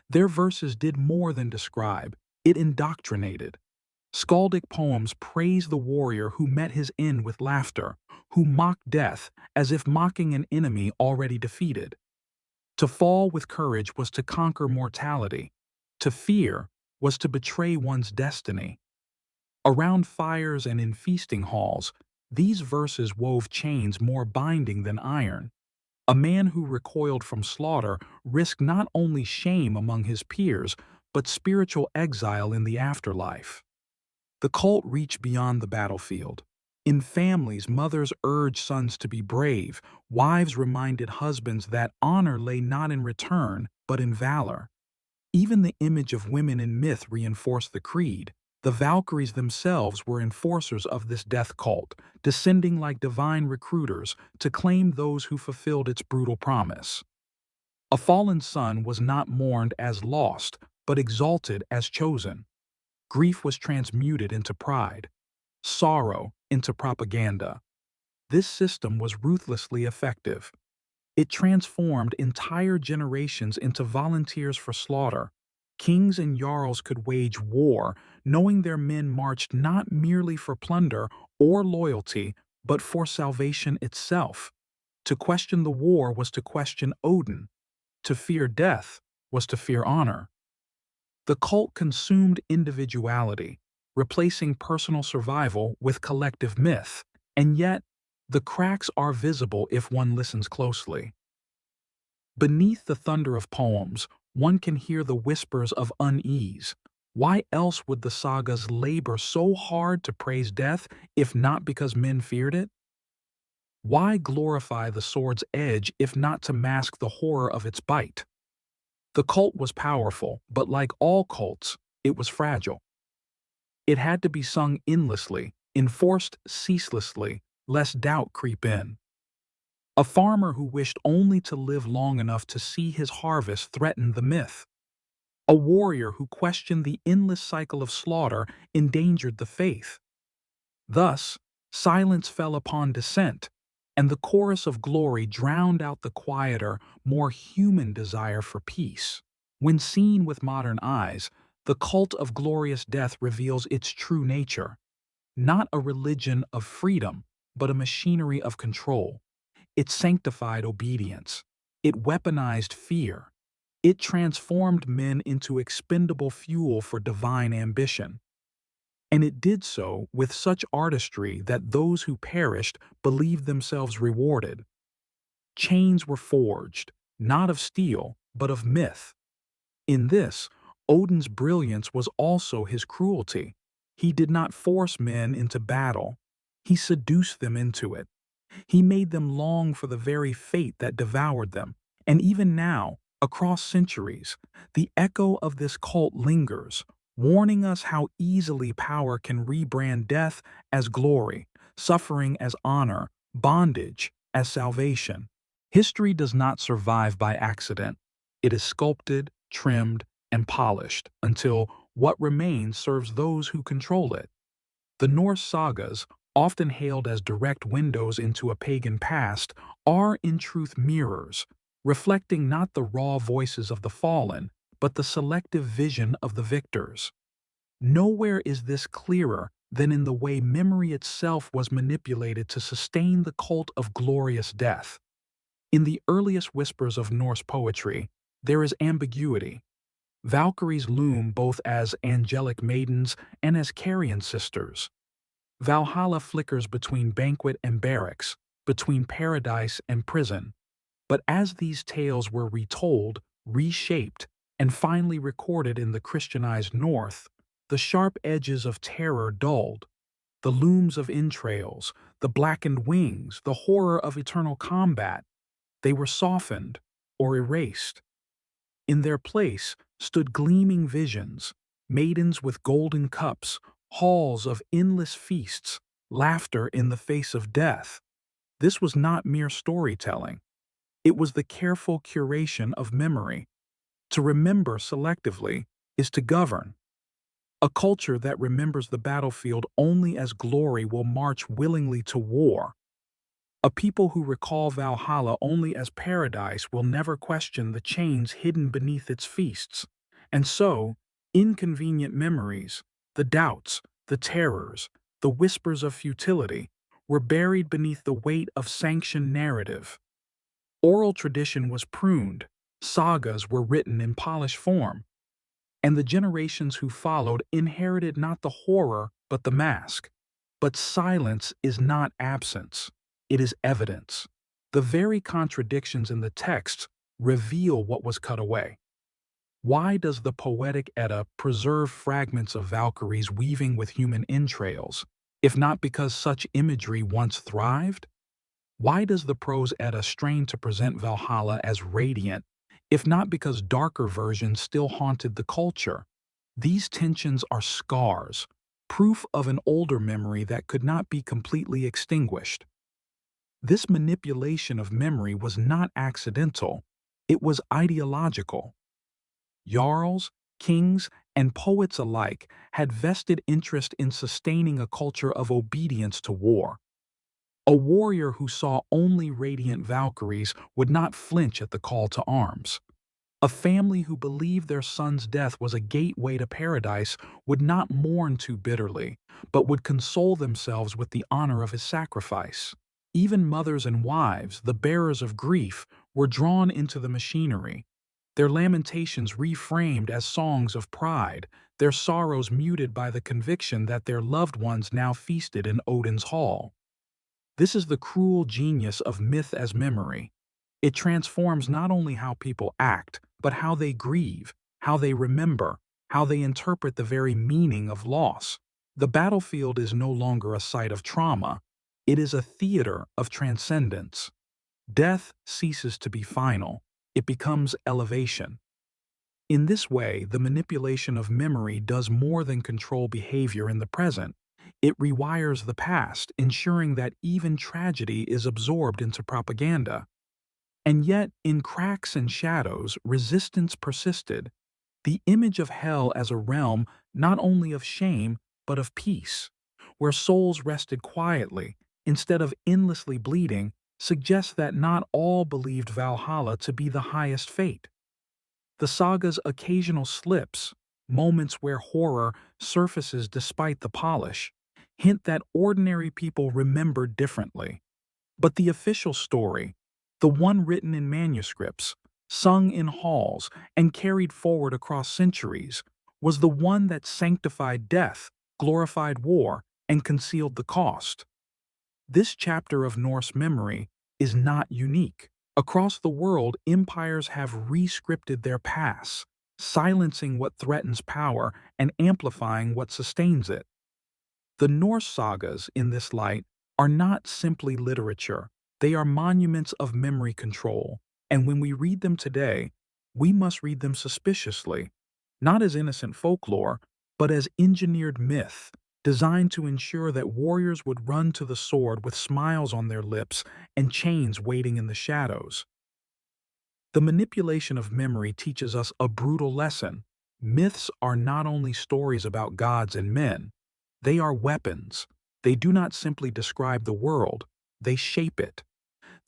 Their verses did more than describe, it indoctrinated. Skaldic poems praise the warrior who met his end with laughter, who mocked death as if mocking an enemy already defeated. To fall with courage was to conquer mortality. To fear was to betray one's destiny. Around fires and in feasting halls, these verses wove chains more binding than iron. A man who recoiled from slaughter risked not only shame among his peers, but spiritual exile in the afterlife. The cult reached beyond the battlefield. In families, mothers urged sons to be brave, wives reminded husbands that honor lay not in return, but in valor. Even the image of women in myth reinforced the creed. The Valkyries themselves were enforcers of this death cult, descending like divine recruiters to claim those who fulfilled its brutal promise. A fallen son was not mourned as lost, but exalted as chosen. Grief was transmuted into pride, sorrow into propaganda. This system was ruthlessly effective. It transformed entire generations into volunteers for slaughter. Kings and jarls could wage war, knowing their men marched not merely for plunder or loyalty, but for salvation itself. To question the war was to question Odin. To fear death was to fear honor. The cult consumed individuality, replacing personal survival with collective myth, and yet the cracks are visible if one listens closely. Beneath the thunder of poems, one can hear the whispers of unease. Why else would the sagas labor so hard to praise death if not because men feared it? Why glorify the sword's edge if not to mask the horror of its bite? The cult was powerful, but like all cults, it was fragile. It had to be sung endlessly, enforced ceaselessly, lest doubt creep in. A farmer who wished only to live long enough to see his harvest threatened the myth. A warrior who questioned the endless cycle of slaughter endangered the faith. Thus, silence fell upon dissent, and the chorus of glory drowned out the quieter, more human desire for peace. When seen with modern eyes, the cult of glorious death reveals its true nature, not a religion of freedom, but a machinery of control. It sanctified obedience. It weaponized fear. It transformed men into expendable fuel for divine ambition. And it did so with such artistry that those who perished believed themselves rewarded. Chains were forged, not of steel, but of myth. In this, Odin's brilliance was also his cruelty. He did not force men into battle. He seduced them into it. He made them long for the very fate that devoured them. And even now, across centuries, the echo of this cult lingers, warning us how easily power can rebrand death as glory, suffering as honor, bondage as salvation. History does not survive by accident. It is sculpted, trimmed, and polished until what remains serves those who control it. The Norse sagas, often hailed as direct windows into a pagan past, are in truth mirrors, reflecting not the raw voices of the fallen, but the selective vision of the victors. Nowhere is this clearer than in the way memory itself was manipulated to sustain the cult of glorious death. In the earliest whispers of Norse poetry, there is ambiguity. Valkyries loom both as angelic maidens and as carrion sisters. Valhalla flickers between banquet and barracks, between paradise and prison. But as these tales were retold, reshaped, and finally recorded in the Christianized North, the sharp edges of terror dulled. The looms of entrails, the blackened wings, the horror of eternal combat, they were softened or erased. In their place stood gleaming visions, maidens with golden cups, halls of endless feasts, laughter in the face of death. This was not mere storytelling. It was the careful curation of memory. To remember selectively is to govern. A culture that remembers the battlefield only as glory will march willingly to war. A people who recall Valhalla only as paradise will never question the chains hidden beneath its feasts. And so, inconvenient memories, the doubts, the terrors, the whispers of futility, were buried beneath the weight of sanctioned narrative. Oral tradition was pruned, sagas were written in polished form, and the generations who followed inherited not the horror but the mask. But silence is not absence. It is evidence. The very contradictions in the texts reveal what was cut away. Why does the poetic Edda preserve fragments of Valkyries weaving with human entrails, if not because such imagery once thrived? Why does the prose Edda strain to present Valhalla as radiant, if not because darker versions still haunted the culture? These tensions are scars, proof of an older memory that could not be completely extinguished. This manipulation of memory was not accidental, it was ideological. Jarls, kings, and poets alike had vested interest in sustaining a culture of obedience to war. A warrior who saw only radiant Valkyries would not flinch at the call to arms. A family who believed their son's death was a gateway to paradise would not mourn too bitterly, but would console themselves with the honor of his sacrifice. Even mothers and wives, the bearers of grief, were drawn into the machinery, their lamentations reframed as songs of pride, their sorrows muted by the conviction that their loved ones now feasted in Odin's hall. This is the cruel genius of myth as memory. It transforms not only how people act, but how they grieve, how they remember, how they interpret the very meaning of loss. The battlefield is no longer a site of trauma, it is a theater of transcendence. Death ceases to be final, it becomes elevation. In this way, the manipulation of memory does more than control behavior in the present. It rewires the past, ensuring that even tragedy is absorbed into propaganda. And yet, in cracks and shadows, resistance persisted. The image of hell as a realm not only of shame, but of peace, where souls rested quietly instead of endlessly bleeding, suggests that not all believed Valhalla to be the highest fate. The saga's occasional slips, moments where horror surfaces despite the polish, hint that ordinary people remembered differently. But the official story, the one written in manuscripts, sung in halls, and carried forward across centuries, was the one that sanctified death, glorified war, and concealed the cost. This chapter of Norse memory is not unique. Across the world, empires have re-scripted their pasts, silencing what threatens power and amplifying what sustains it. The Norse sagas, in this light, are not simply literature. They are monuments of memory control, and when we read them today, we must read them suspiciously, not as innocent folklore, but as engineered myth, designed to ensure that warriors would run to the sword with smiles on their lips and chains waiting in the shadows. The manipulation of memory teaches us a brutal lesson. Myths are not only stories about gods and men, they are weapons. They do not simply describe the world, they shape it.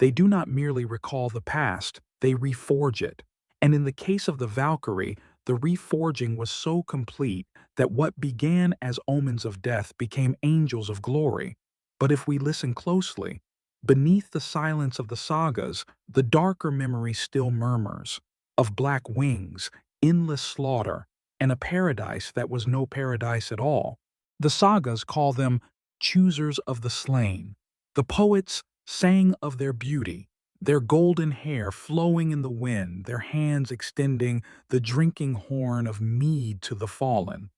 They do not merely recall the past, they reforge it. And in the case of the Valkyrie, the reforging was so complete that what began as omens of death became angels of glory. But if we listen closely, beneath the silence of the sagas, the darker memory still murmurs of black wings, endless slaughter, and a paradise that was no paradise at all. The sagas call them choosers of the slain. The poets sang of their beauty, their golden hair flowing in the wind, their hands extending the drinking horn of mead to the fallen.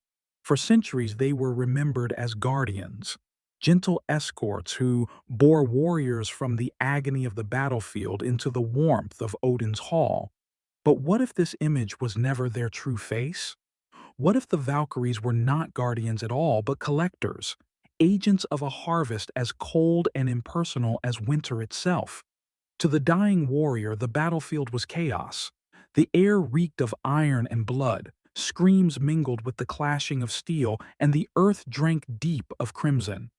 For centuries they were remembered as guardians, gentle escorts who bore warriors from the agony of the battlefield into the warmth of Odin's hall. But what if this image was never their true face? What if the Valkyries were not guardians at all, but collectors, agents of a harvest as cold and impersonal as winter itself? To the dying warrior, the battlefield was chaos. The air reeked of iron and blood, screams mingled with the clashing of steel, and the earth drank deep of crimson.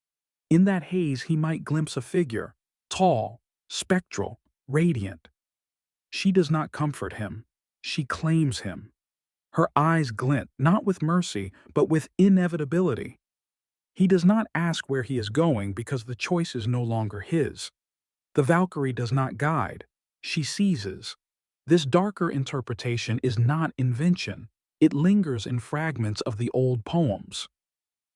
In that haze he might glimpse a figure, tall, spectral, radiant. She does not comfort him. She claims him. Her eyes glint, not with mercy, but with inevitability. He does not ask where he is going because the choice is no longer his. The Valkyrie does not guide. She seizes. This darker interpretation is not invention. It lingers in fragments of the old poems.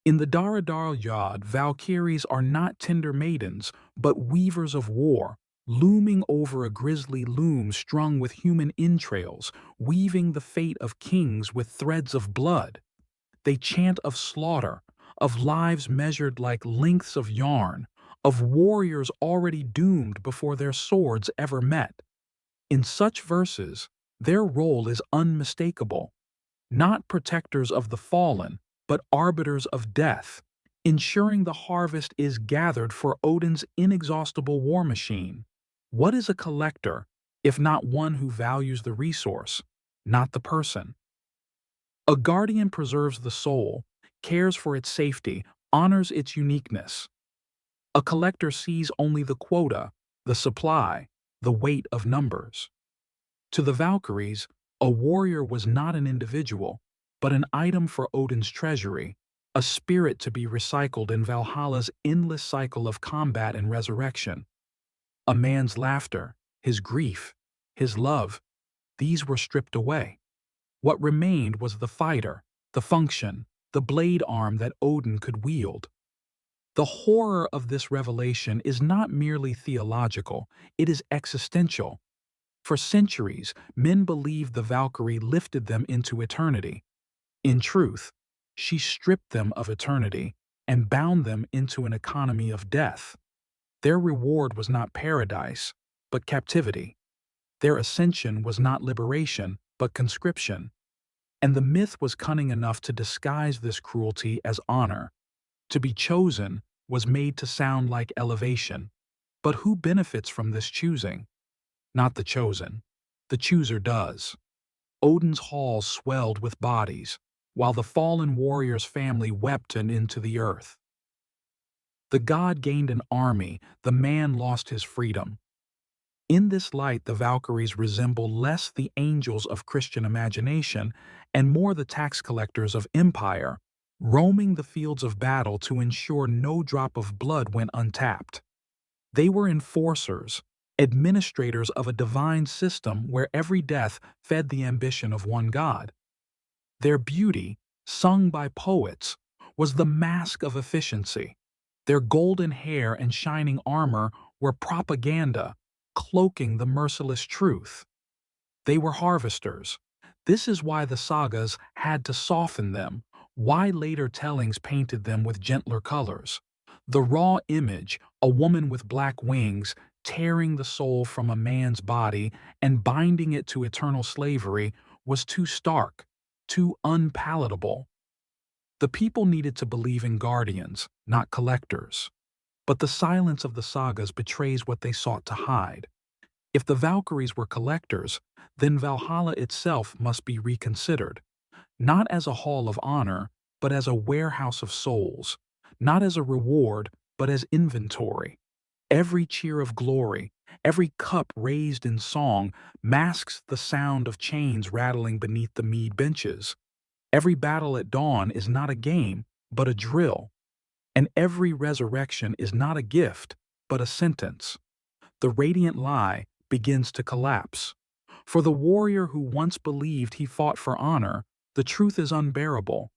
In the Daradar Yod, Valkyries are not tender maidens, but weavers of war, looming over a grisly loom strung with human entrails, weaving the fate of kings with threads of blood. They chant of slaughter, of lives measured like lengths of yarn, of warriors already doomed before their swords ever met. In such verses, their role is unmistakable, not protectors of the fallen, but arbiters of death, ensuring the harvest is gathered for Odin's inexhaustible war machine. What is a collector, if not one who values the resource, not the person? A guardian preserves the soul, cares for its safety, honors its uniqueness. A collector sees only the quota, the supply, the weight of numbers. To the Valkyries, A warrior was not an individual, but an item for Odin's treasury, a spirit to be recycled in Valhalla's endless cycle of combat and resurrection. A man's laughter, his grief, his love, these were stripped away. What remained was the fighter, the function, the blade arm that Odin could wield. The horror of this revelation is not merely theological, it is existential. For centuries, men believed the Valkyrie lifted them into eternity. In truth, she stripped them of eternity and bound them into an economy of death. Their reward was not paradise, but captivity. Their ascension was not liberation, but conscription. And the myth was cunning enough to disguise this cruelty as honor. To be chosen was made to sound like elevation. But who benefits from this choosing? Not the chosen. The chooser does. Odin's halls swelled with bodies, while the fallen warrior's family wept and into the earth. The god gained an army, the man lost his freedom. In this light, the Valkyries resemble less the angels of Christian imagination and more the tax collectors of empire, roaming the fields of battle to ensure no drop of blood went untapped. They were enforcers, administrators of a divine system where every death fed the ambition of one god. Their beauty, sung by poets, was the mask of efficiency. Their golden hair and shining armor were propaganda, cloaking the merciless truth. They were harvesters. This is why the sagas had to soften them, why later tellings painted them with gentler colors. The raw image, a woman with black wings, tearing the soul from a man's body and binding it to eternal slavery, was too stark, too unpalatable. The people needed to believe in guardians, not collectors. But the silence of the sagas betrays what they sought to hide. If the Valkyries were collectors, then Valhalla itself must be reconsidered, not as a hall of honor, but as a warehouse of souls, not as a reward, but as inventory. Every cheer of glory, every cup raised in song, masks the sound of chains rattling beneath the mead benches. Every battle at dawn is not a game, but a drill. And every resurrection is not a gift, but a sentence. The radiant lie begins to collapse. For the warrior who once believed he fought for honor, the truth is unbearable.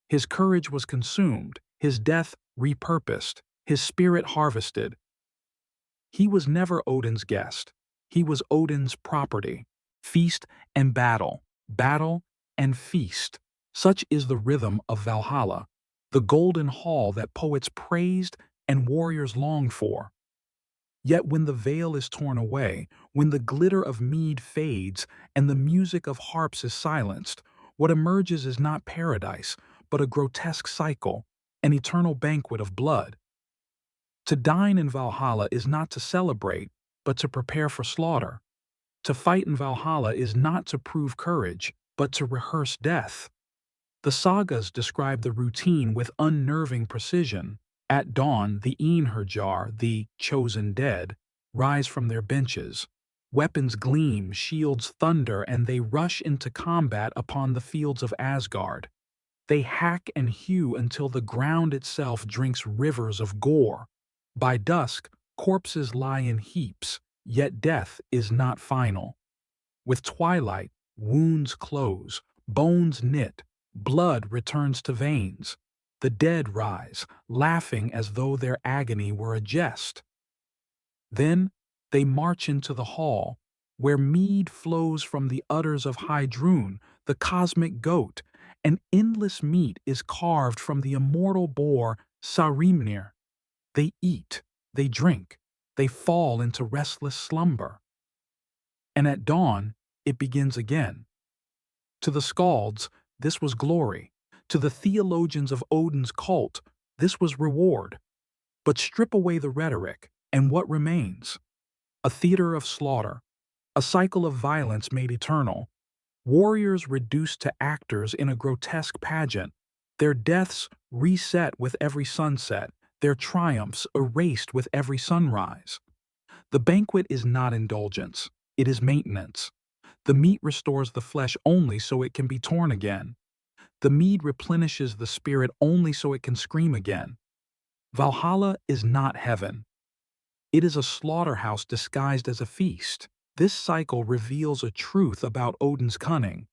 His courage was consumed, his death repurposed, his spirit harvested. He was never Odin's guest. He was Odin's property. Feast and battle, battle and feast. Such is the rhythm of Valhalla, the golden hall that poets praised and warriors longed for. Yet when the veil is torn away, when the glitter of mead fades and the music of harps is silenced, what emerges is not paradise, but a grotesque cycle, an eternal banquet of blood. To dine in Valhalla is not to celebrate, but to prepare for slaughter. To fight in Valhalla is not to prove courage, but to rehearse death. The sagas describe the routine with unnerving precision. At dawn, the Einherjar, the chosen dead, rise from their benches. Weapons gleam, shields thunder, and they rush into combat upon the fields of Asgard. They hack and hew until the ground itself drinks rivers of gore. By dusk, corpses lie in heaps, yet death is not final. With twilight, wounds close, bones knit, blood returns to veins. The dead rise, laughing as though their agony were a jest. Then they march into the hall, where mead flows from the udders of Heidrun, the cosmic goat, and endless meat is carved from the immortal boar Sarimnir. They eat, they drink, they fall into restless slumber. And at dawn, it begins again. To the skalds, this was glory. To the theologians of Odin's cult, this was reward. But strip away the rhetoric, and what remains? A theater of slaughter, a cycle of violence made eternal, warriors reduced to actors in a grotesque pageant, their deaths reset with every sunset, their triumphs erased with every sunrise. The banquet is not indulgence, it is maintenance. The meat restores the flesh only so it can be torn again. The mead replenishes the spirit only so it can scream again. Valhalla is not heaven. It is a slaughterhouse disguised as a feast. This cycle reveals a truth about Odin's cunning.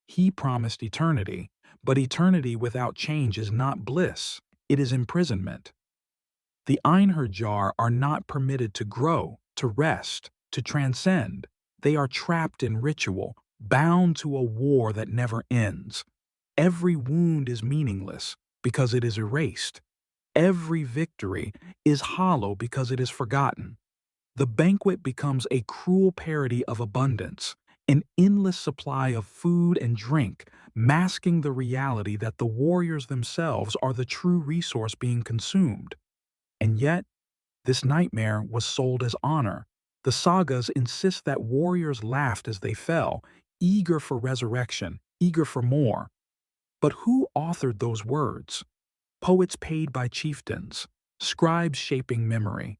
He promised eternity, but eternity without change is not bliss, it is imprisonment. The Einherjar are not permitted to grow, to rest, to transcend. They are trapped in ritual, bound to a war that never ends. Every wound is meaningless because it is erased. Every victory is hollow because it is forgotten. The banquet becomes a cruel parody of abundance, an endless supply of food and drink, masking the reality that the warriors themselves are the true resource being consumed. And yet, this nightmare was sold as honor. The sagas insist that warriors laughed as they fell, eager for resurrection, eager for more. But who authored those words? Poets paid by chieftains, scribes shaping memory,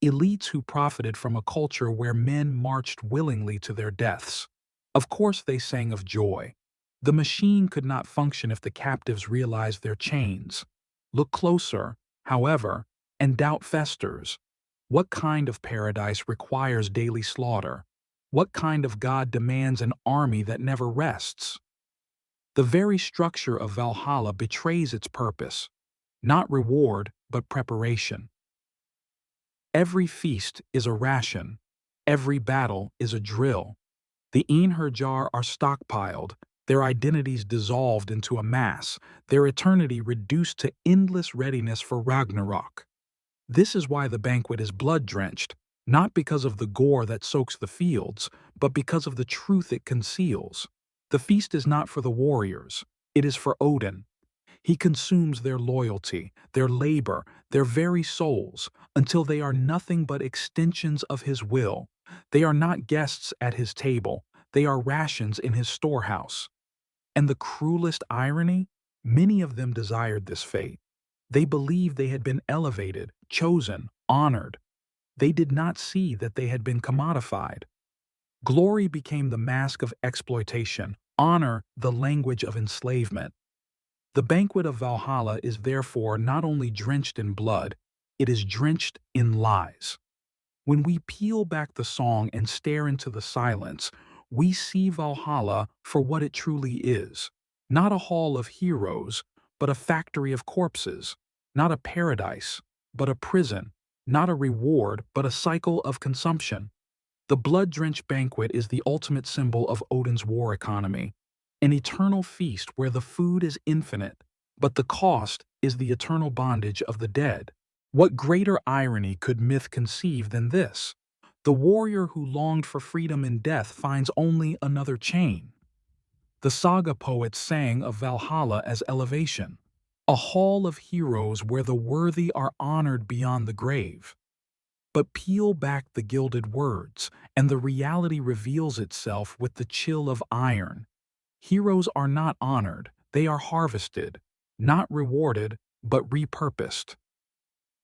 elites who profited from a culture where men marched willingly to their deaths. Of course they sang of joy. The machine could not function if the captives realized their chains. Look closer, however, and doubt festers. What kind of paradise requires daily slaughter? What kind of God demands an army that never rests? The very structure of Valhalla betrays its purpose. Not reward, but preparation. Every feast is a ration. Every battle is a drill. The Einherjar are stockpiled, their identities dissolved into a mass, their eternity reduced to endless readiness for Ragnarok. This is why the banquet is blood-drenched, not because of the gore that soaks the fields, but because of the truth it conceals. The feast is not for the warriors, it is for Odin. He consumes their loyalty, their labor, their very souls, until they are nothing but extensions of his will. They are not guests at his table, they are rations in his storehouse. And the cruelest irony? Many of them desired this fate. They believed they had been elevated, chosen, honored. They did not see that they had been commodified. Glory became the mask of exploitation, honor the language of enslavement. The banquet of Valhalla is therefore not only drenched in blood, it is drenched in lies. When we peel back the song and stare into the silence, we see Valhalla for what it truly is. Not a hall of heroes, but a factory of corpses. Not a paradise, but a prison. Not a reward, but a cycle of consumption. The blood-drenched banquet is the ultimate symbol of Odin's war economy. An eternal feast where the food is infinite, but the cost is the eternal bondage of the dead. What greater irony could myth conceive than this? The warrior who longed for freedom in death finds only another chain. The saga poets sang of Valhalla as elevation, a hall of heroes where the worthy are honored beyond the grave. But peel back the gilded words, and the reality reveals itself with the chill of iron. Heroes are not honored, they are harvested, not rewarded, but repurposed.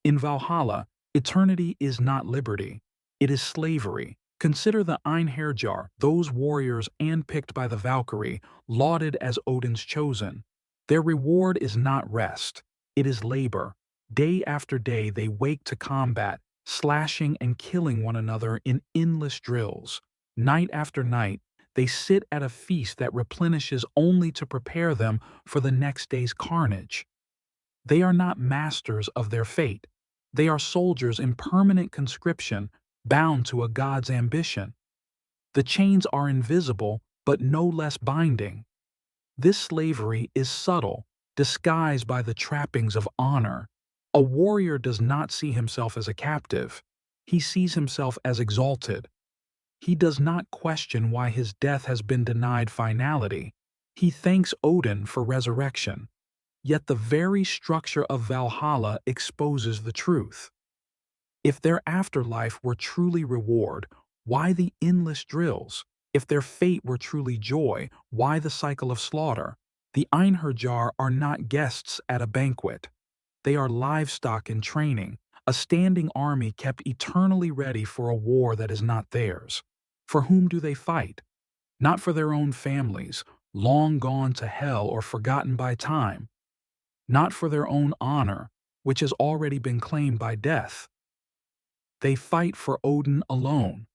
In Valhalla, eternity is not liberty, it is slavery. Consider the Einherjar, those warriors handpicked by the Valkyrie, lauded as Odin's chosen. Their reward is not rest, it is labor. Day after day they wake to combat, slashing and killing one another in endless drills. Night after night, they sit at a feast that replenishes only to prepare them for the next day's carnage. They are not masters of their fate. They are soldiers in permanent conscription, bound to a god's ambition. The chains are invisible, but no less binding. This slavery is subtle, disguised by the trappings of honor. A warrior does not see himself as a captive. He sees himself as exalted. He does not question why his death has been denied finality. He thanks Odin for resurrection. Yet the very structure of Valhalla exposes the truth. If their afterlife were truly reward, why the endless drills? If their fate were truly joy, why the cycle of slaughter? The Einherjar are not guests at a banquet. They are livestock in training, a standing army kept eternally ready for a war that is not theirs. For whom do they fight? not for their own families, long gone to hell or forgotten by time, not for their own honor, which has already been claimed by death. They fight for Odin alone.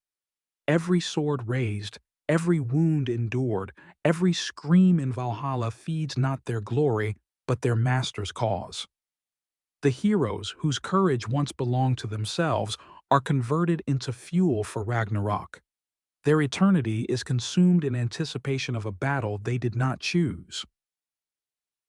Every sword raised, every wound endured, every scream in Valhalla feeds not their glory, but their master's cause. The heroes, whose courage once belonged to themselves, are converted into fuel for Ragnarok. Their eternity is consumed in anticipation of a battle they did not choose.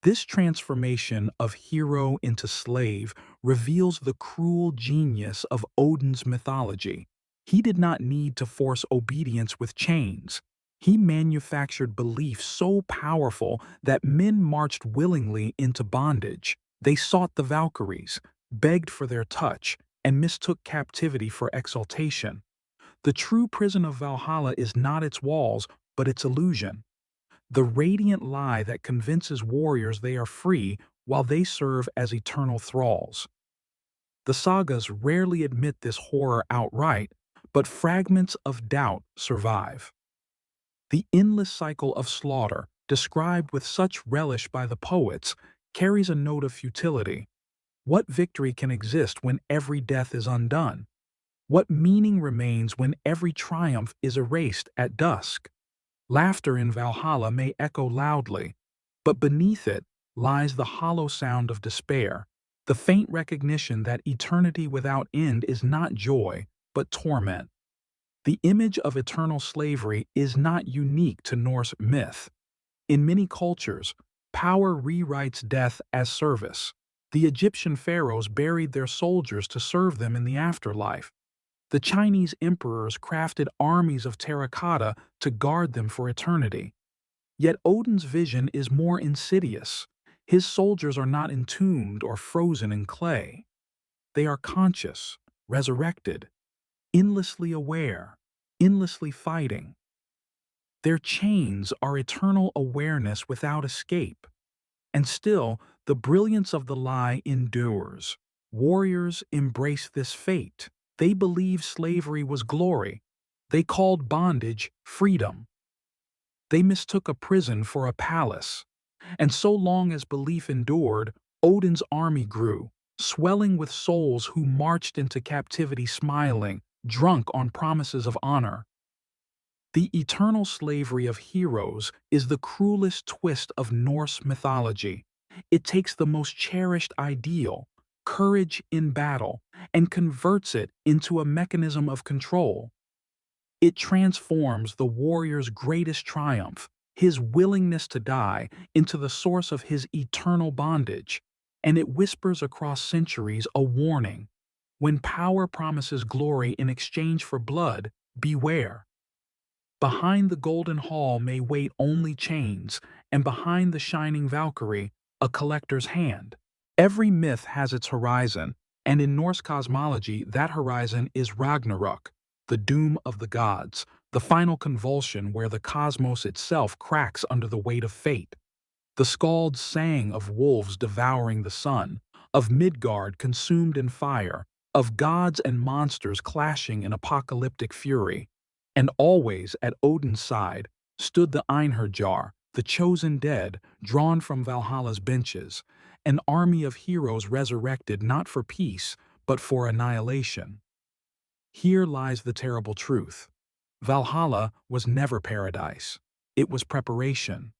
This transformation of hero into slave reveals the cruel genius of Odin's mythology. He did not need to force obedience with chains. He manufactured belief so powerful that men marched willingly into bondage. They sought the Valkyries, begged for their touch, and mistook captivity for exaltation. The true prison of Valhalla is not its walls, but its illusion. The radiant lie that convinces warriors they are free while they serve as eternal thralls. The sagas rarely admit this horror outright, but fragments of doubt survive. The endless cycle of slaughter, described with such relish by the poets, carries a note of futility. What victory can exist when every death is undone? What meaning remains when every triumph is erased at dusk? Laughter in Valhalla may echo loudly, but beneath it lies the hollow sound of despair, the faint recognition that eternity without end is not joy, but torment. The image of eternal slavery is not unique to Norse myth. In many cultures, power rewrites death as service. The Egyptian pharaohs buried their soldiers to serve them in the afterlife. The Chinese emperors crafted armies of terracotta to guard them for eternity. Yet Odin's vision is more insidious. His soldiers are not entombed or frozen in clay. They are conscious, resurrected, endlessly aware, endlessly fighting. Their chains are eternal awareness without escape. And still, the brilliance of the lie endures. Warriors embrace this fate. They believed slavery was glory. They called bondage freedom. They mistook a prison for a palace. And so long as belief endured, Odin's army grew, swelling with souls who marched into captivity smiling, drunk on promises of honor. The eternal slavery of heroes is the cruelest twist of Norse mythology. It takes the most cherished ideal, courage in battle, and converts it into a mechanism of control. It transforms the warrior's greatest triumph, his willingness to die, into the source of his eternal bondage, and it whispers across centuries a warning. When power promises glory in exchange for blood, beware. Behind the golden hall may wait only chains, and behind the shining Valkyrie, a collector's hand. Every myth has its horizon, and in Norse cosmology, that horizon is Ragnarok, the doom of the gods, the final convulsion where the cosmos itself cracks under the weight of fate. The skalds sang of wolves devouring the sun, of Midgard consumed in fire, of gods and monsters clashing in apocalyptic fury. And always at Odin's side stood the Einherjar, the chosen dead, drawn from Valhalla's benches, an army of heroes resurrected not for peace, but for annihilation. Here lies the terrible truth. Valhalla was never paradise. It was preparation.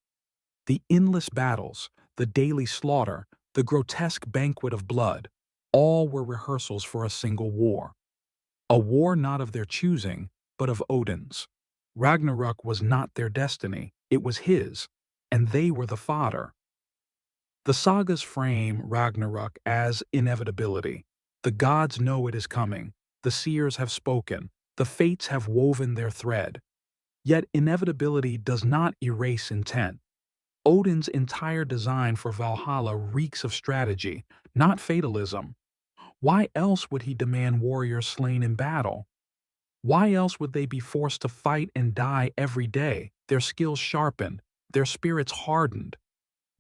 The endless battles, the daily slaughter, the grotesque banquet of blood, all were rehearsals for a single war. A war not of their choosing, but of Odin's. Ragnarok was not their destiny, it was his, and they were the fodder. The sagas frame Ragnarok as inevitability. The gods know it is coming, the seers have spoken, the fates have woven their thread. Yet inevitability does not erase intent. Odin's entire design for Valhalla reeks of strategy, not fatalism. Why else would he demand warriors slain in battle? Why else would they be forced to fight and die every day, their skills sharpened, their spirits hardened?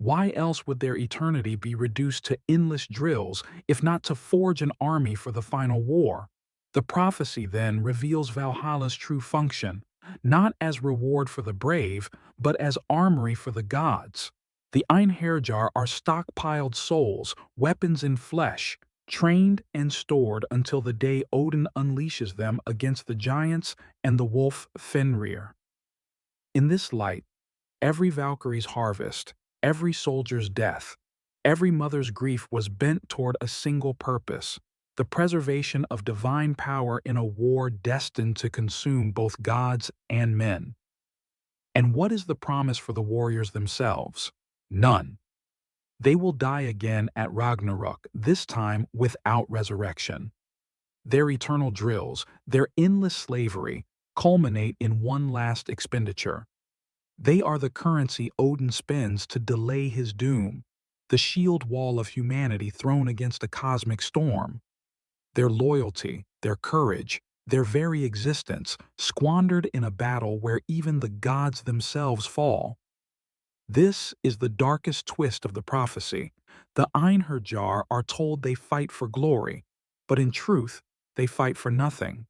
Why else would their eternity be reduced to endless drills, if not to forge an army for the final war? The prophecy, then, reveals Valhalla's true function, not as reward for the brave, but as armory for the gods. The Einherjar are stockpiled souls, weapons in flesh, trained and stored until the day Odin unleashes them against the giants and the wolf Fenrir. In this light, every Valkyrie's harvest, every soldier's death, every mother's grief was bent toward a single purpose: the preservation of divine power in a war destined to consume both gods and men. And what is the promise for the warriors themselves? None. They will die again at Ragnarok, this time without resurrection. Their eternal drills, their endless slavery, culminate in one last expenditure. They are the currency Odin spends to delay his doom, the shield wall of humanity thrown against a cosmic storm. Their loyalty, their courage, their very existence squandered in a battle where even the gods themselves fall. This is the darkest twist of the prophecy. The Einherjar are told they fight for glory, but in truth, they fight for nothing.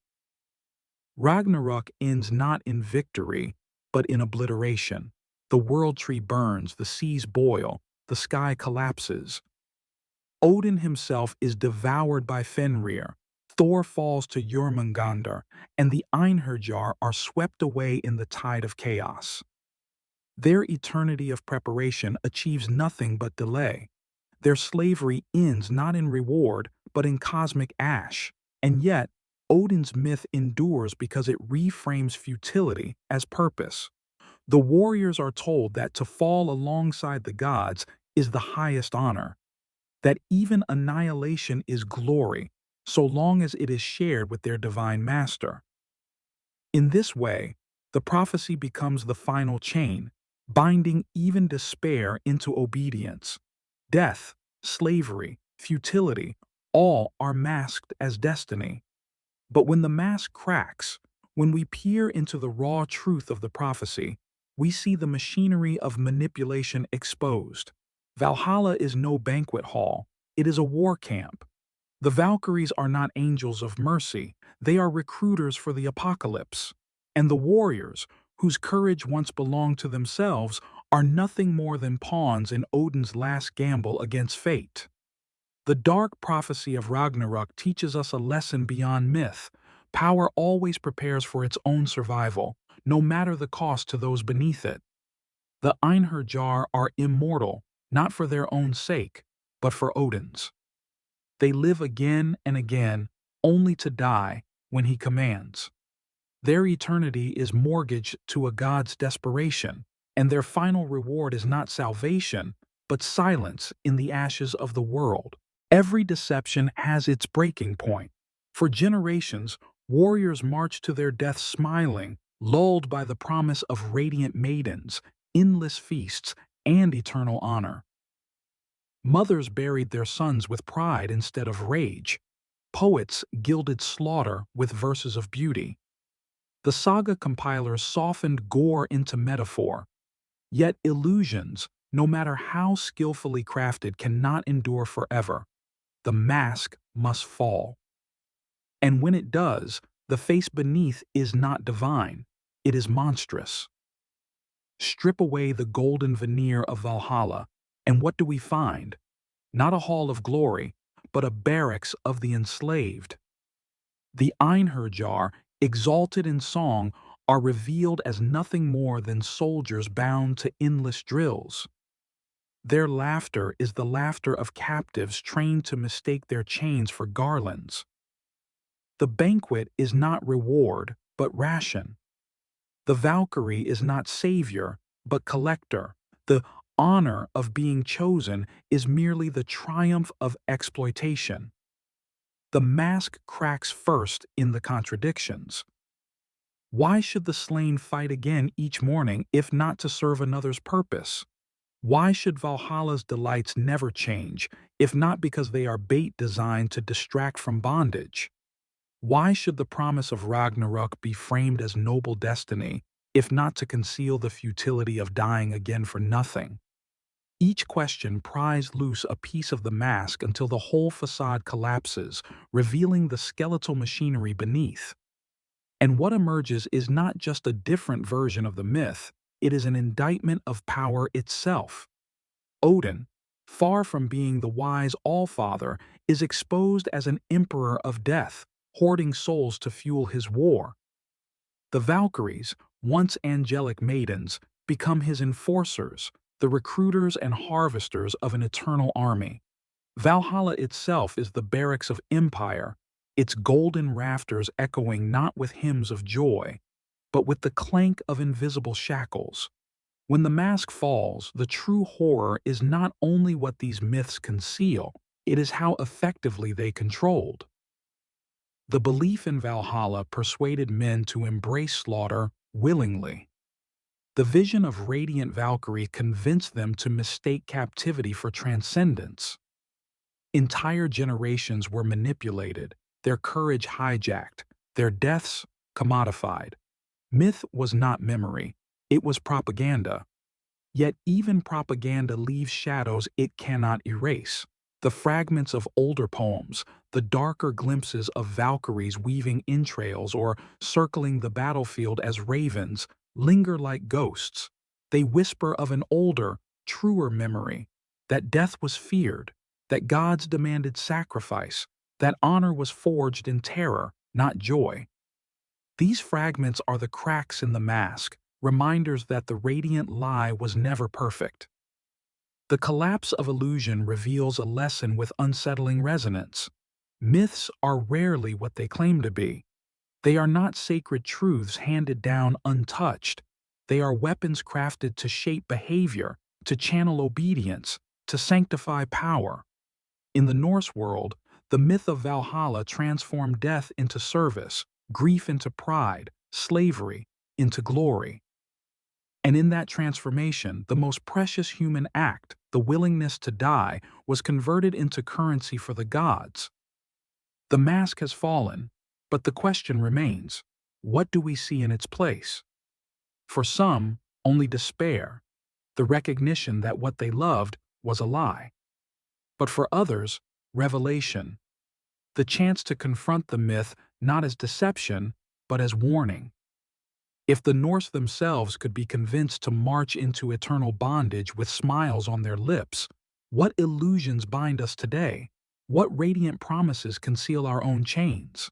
Ragnarok ends not in victory, but in obliteration. The world tree burns, the seas boil, the sky collapses. Odin himself is devoured by Fenrir, Thor falls to Jormungandr, and the Einherjar are swept away in the tide of chaos. Their eternity of preparation achieves nothing but delay. Their slavery ends not in reward, but in cosmic ash. And yet, Odin's myth endures because it reframes futility as purpose. The warriors are told that to fall alongside the gods is the highest honor, that even annihilation is glory, so long as it is shared with their divine master. In this way, the prophecy becomes the final chain, binding even despair into obedience. Death, slavery, futility, all are masked as destiny. But when the mask cracks, when we peer into the raw truth of the prophecy, we see the machinery of manipulation exposed. Valhalla is no banquet hall, it is a war camp. The Valkyries are not angels of mercy, they are recruiters for the apocalypse. And the warriors, whose courage once belonged to themselves, are nothing more than pawns in Odin's last gamble against fate. The dark prophecy of Ragnarok teaches us a lesson beyond myth. Power always prepares for its own survival, no matter the cost to those beneath it. The Einherjar are immortal, not for their own sake, but for Odin's. They live again and again, only to die when he commands. Their eternity is mortgaged to a god's desperation, and their final reward is not salvation, but silence in the ashes of the world. Every deception has its breaking point. For generations, warriors marched to their death smiling, lulled by the promise of radiant maidens, endless feasts, and eternal honor. Mothers buried their sons with pride instead of rage. Poets gilded slaughter with verses of beauty. The saga compilers softened gore into metaphor. Yet illusions, no matter how skillfully crafted, cannot endure forever. The mask must fall. And when it does, the face beneath is not divine, it is monstrous. Strip away the golden veneer of Valhalla, and what do we find? Not a hall of glory, but a barracks of the enslaved. The Einherjar, exalted in song, are revealed as nothing more than soldiers bound to endless drills. Their laughter is the laughter of captives trained to mistake their chains for garlands. The banquet is not reward, but ration. The Valkyrie is not savior, but collector. The honor of being chosen is merely the triumph of exploitation. The mask cracks first in the contradictions. Why should the slain fight again each morning if not to serve another's purpose? Why should Valhalla's delights never change, if not because they are bait designed to distract from bondage? Why should the promise of Ragnarok be framed as noble destiny, if not to conceal the futility of dying again for nothing? Each question pries loose a piece of the mask until the whole facade collapses, revealing the skeletal machinery beneath. And what emerges is not just a different version of the myth, it is an indictment of power itself. Odin, far from being the wise Allfather, is exposed as an emperor of death, hoarding souls to fuel his war. The Valkyries, once angelic maidens, become his enforcers, the recruiters and harvesters of an eternal army. Valhalla itself is the barracks of empire, its golden rafters echoing not with hymns of joy, but with the clank of invisible shackles. When the mask falls, the true horror is not only what these myths conceal, it is how effectively they controlled. The belief in Valhalla persuaded men to embrace slaughter willingly. The vision of radiant Valkyrie convinced them to mistake captivity for transcendence. Entire generations were manipulated, their courage hijacked, their deaths commodified. Myth was not memory, it was propaganda. Yet even propaganda leaves shadows it cannot erase. The fragments of older poems, the darker glimpses of Valkyries weaving entrails or circling the battlefield as ravens, linger like ghosts. They whisper of an older, truer memory, that death was feared, that gods demanded sacrifice, that honor was forged in terror, not joy. These fragments are the cracks in the mask, reminders that the radiant lie was never perfect. The collapse of illusion reveals a lesson with unsettling resonance. Myths are rarely what they claim to be. They are not sacred truths handed down untouched. They are weapons crafted to shape behavior, to channel obedience, to sanctify power. In the Norse world, the myth of Valhalla transformed death into service, grief into pride, slavery into glory. And in that transformation, the most precious human act, the willingness to die, was converted into currency for the gods. The mask has fallen, but the question remains, what do we see in its place? For some, only despair, the recognition that what they loved was a lie. But for others, revelation, the chance to confront the myth not as deception, but as warning. If the Norse themselves could be convinced to march into eternal bondage with smiles on their lips, what illusions bind us today? What radiant promises conceal our own chains?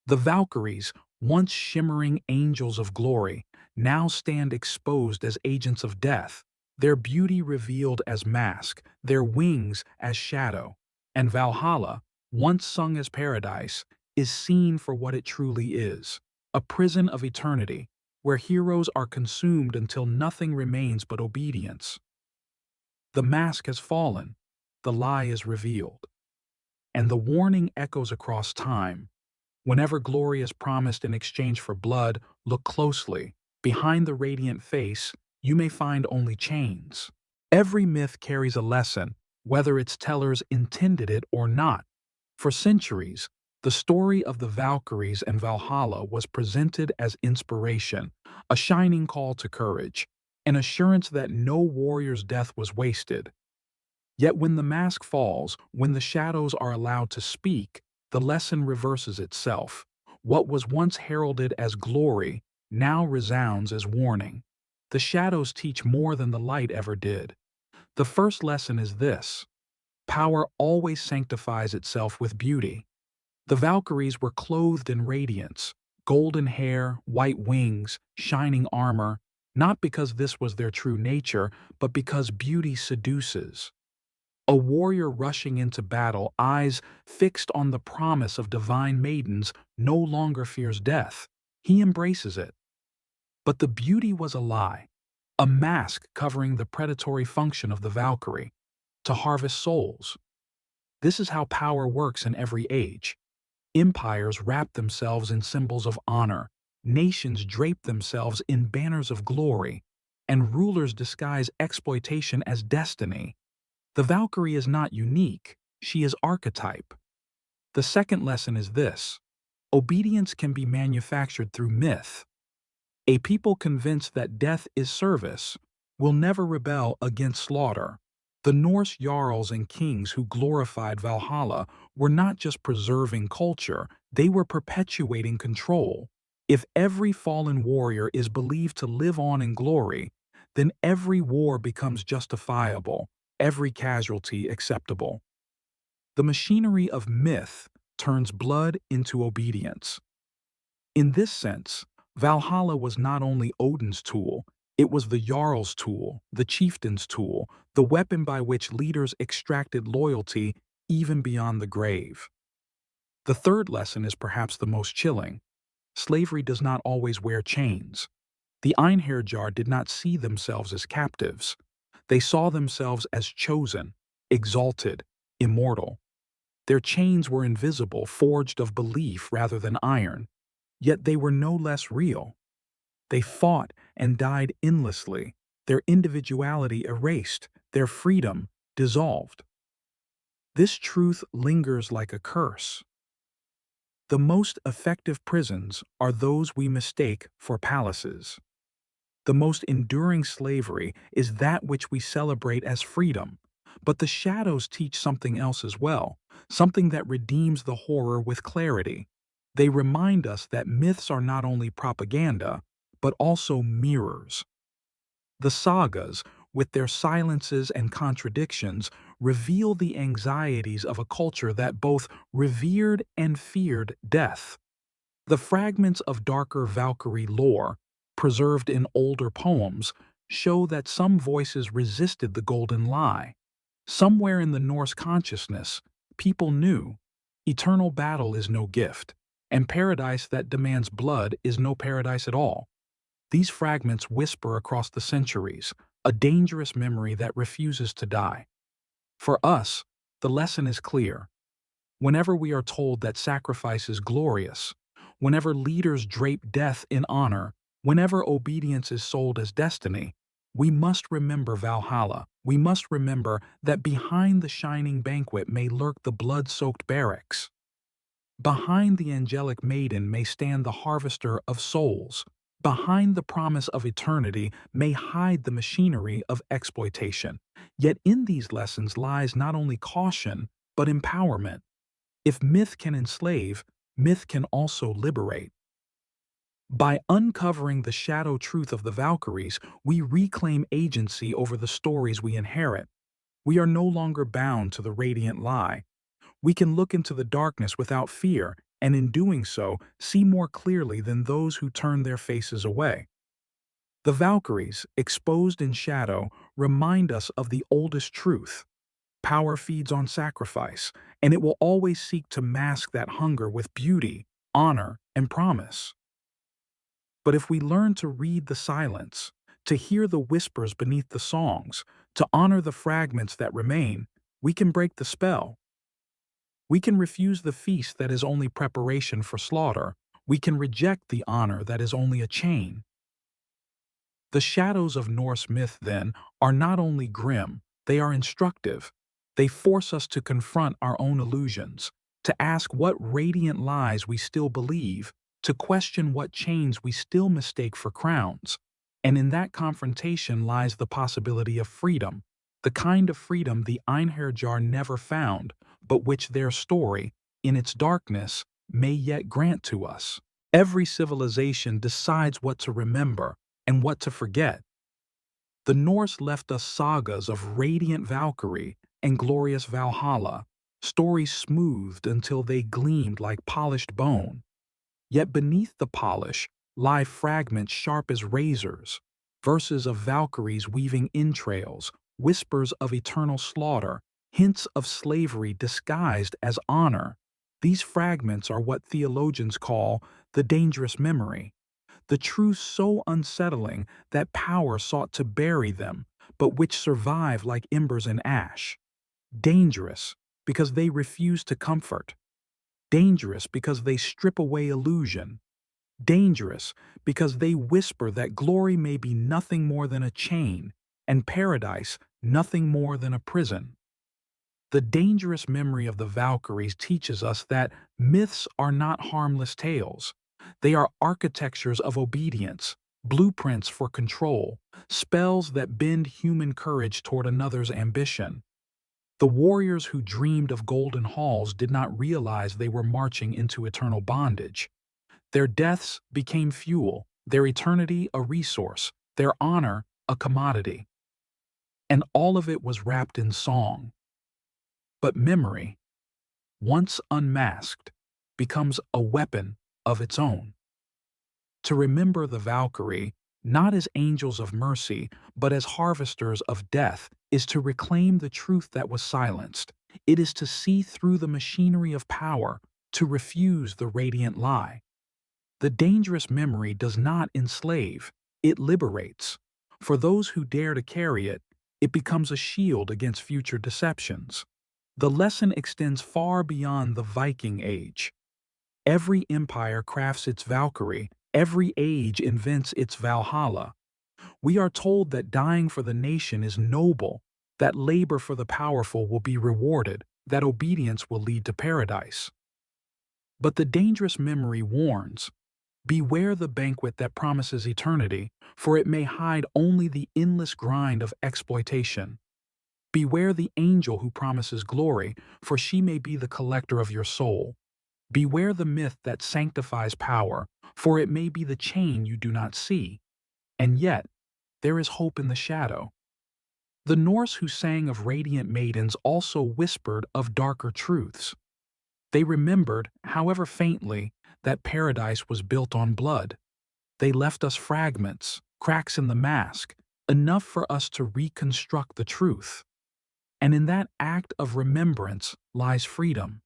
The Valkyries, once shimmering angels of glory, now stand exposed as agents of death, their beauty revealed as mask, their wings as shadow. And Valhalla, once sung as paradise, is seen for what it truly is, a prison of eternity, where heroes are consumed until nothing remains but obedience. The mask has fallen, the lie is revealed, and the warning echoes across time. Whenever glory is promised in exchange for blood, look closely. Behind the radiant face, you may find only chains. Every myth carries a lesson, whether its tellers intended it or not. For centuries, the story of the Valkyries and Valhalla was presented as inspiration, a shining call to courage, an assurance that no warrior's death was wasted. Yet when the mask falls, when the shadows are allowed to speak, the lesson reverses itself. What was once heralded as glory now resounds as warning. The shadows teach more than the light ever did. The first lesson is this: power always sanctifies itself with beauty. The Valkyries were clothed in radiance, golden hair, white wings, shining armor, not because this was their true nature, but because beauty seduces. A warrior rushing into battle, eyes fixed on the promise of divine maidens, no longer fears death. He embraces it. But the beauty was a lie, a mask covering the predatory function of the Valkyrie, to harvest souls. This is how power works in every age. Empires wrap themselves in symbols of honor, nations drape themselves in banners of glory, and rulers disguise exploitation as destiny. The Valkyrie is not unique, she is archetype. The second lesson is this: obedience can be manufactured through myth. A people convinced that death is service will never rebel against slaughter. The Norse jarls and kings who glorified Valhalla were not just preserving culture, they were perpetuating control. If every fallen warrior is believed to live on in glory, then every war becomes justifiable, every casualty acceptable. The machinery of myth turns blood into obedience. In this sense, Valhalla was not only Odin's tool, it was the Jarl's tool, the chieftain's tool, the weapon by which leaders extracted loyalty even beyond the grave. The third lesson is perhaps the most chilling. Slavery does not always wear chains. The Einherjar did not see themselves as captives. They saw themselves as chosen, exalted, immortal. Their chains were invisible, forged of belief rather than iron, yet they were no less real. They fought and died endlessly, their individuality erased, their freedom dissolved. This truth lingers like a curse. The most effective prisons are those we mistake for palaces. The most enduring slavery is that which we celebrate as freedom. But the shadows teach something else as well, something that redeems the horror with clarity. They remind us that myths are not only propaganda, but also mirrors. The sagas, with their silences and contradictions, reveal the anxieties of a culture that both revered and feared death. The fragments of darker Valkyrie lore, preserved in older poems, show that some voices resisted the golden lie. Somewhere in the Norse consciousness, people knew eternal battle is no gift, and paradise that demands blood is no paradise at all. These fragments whisper across the centuries, a dangerous memory that refuses to die. For us, the lesson is clear. Whenever we are told that sacrifice is glorious, whenever leaders drape death in honor, whenever obedience is sold as destiny, we must remember Valhalla. We must remember that behind the shining banquet may lurk the blood-soaked barracks. Behind the angelic maiden may stand the harvester of souls. Behind the promise of eternity may hide the machinery of exploitation. Yet in these lessons lies not only caution, but empowerment. If myth can enslave, myth can also liberate. By uncovering the shadow truth of the Valkyries, we reclaim agency over the stories we inherit. We are no longer bound to the radiant lie. We can look into the darkness without fear, and in doing so, see more clearly than those who turn their faces away. The Valkyries, exposed in shadow, remind us of the oldest truth. Power feeds on sacrifice, and it will always seek to mask that hunger with beauty, honor, and promise. But if we learn to read the silence, to hear the whispers beneath the songs, to honor the fragments that remain, we can break the spell. We can refuse the feast that is only preparation for slaughter. We can reject the honor that is only a chain. The shadows of Norse myth, then, are not only grim, they are instructive. They force us to confront our own illusions, to ask what radiant lies we still believe, to question what chains we still mistake for crowns. And in that confrontation lies the possibility of freedom, the kind of freedom the Einherjar never found, but which their story, in its darkness, may yet grant to us. Every civilization decides what to remember and what to forget. The Norse left us sagas of radiant Valkyrie and glorious Valhalla, stories smoothed until they gleamed like polished bone. Yet beneath the polish lie fragments sharp as razors, verses of Valkyries weaving entrails, whispers of eternal slaughter, hints of slavery disguised as honor. These fragments are what theologians call the dangerous memory, the truths so unsettling that power sought to bury them, but which survive like embers in ash. Dangerous because they refuse to comfort. Dangerous because they strip away illusion. Dangerous because they whisper that glory may be nothing more than a chain, and paradise nothing more than a prison. The dangerous memory of the Valkyries teaches us that myths are not harmless tales. They are architectures of obedience, blueprints for control, spells that bend human courage toward another's ambition. The warriors who dreamed of golden halls did not realize they were marching into eternal bondage. Their deaths became fuel, their eternity a resource, their honor a commodity. And all of it was wrapped in song. But memory, once unmasked, becomes a weapon of its own. To remember the Valkyrie, not as angels of mercy, but as harvesters of death, is to reclaim the truth that was silenced. It is to see through the machinery of power, to refuse the radiant lie. The dangerous memory does not enslave, it liberates. For those who dare to carry it, it becomes a shield against future deceptions. The lesson extends far beyond the Viking age. Every empire crafts its Valkyrie, every age invents its Valhalla. We are told that dying for the nation is noble, that labor for the powerful will be rewarded, that obedience will lead to paradise. But the dangerous memory warns, beware the banquet that promises eternity, for it may hide only the endless grind of exploitation. Beware the angel who promises glory, for she may be the collector of your soul. Beware the myth that sanctifies power, for it may be the chain you do not see. And yet, there is hope in the shadow. The Norse who sang of radiant maidens also whispered of darker truths. They remembered, however faintly, that paradise was built on blood. They left us fragments, cracks in the mask, enough for us to reconstruct the truth. And in that act of remembrance lies freedom.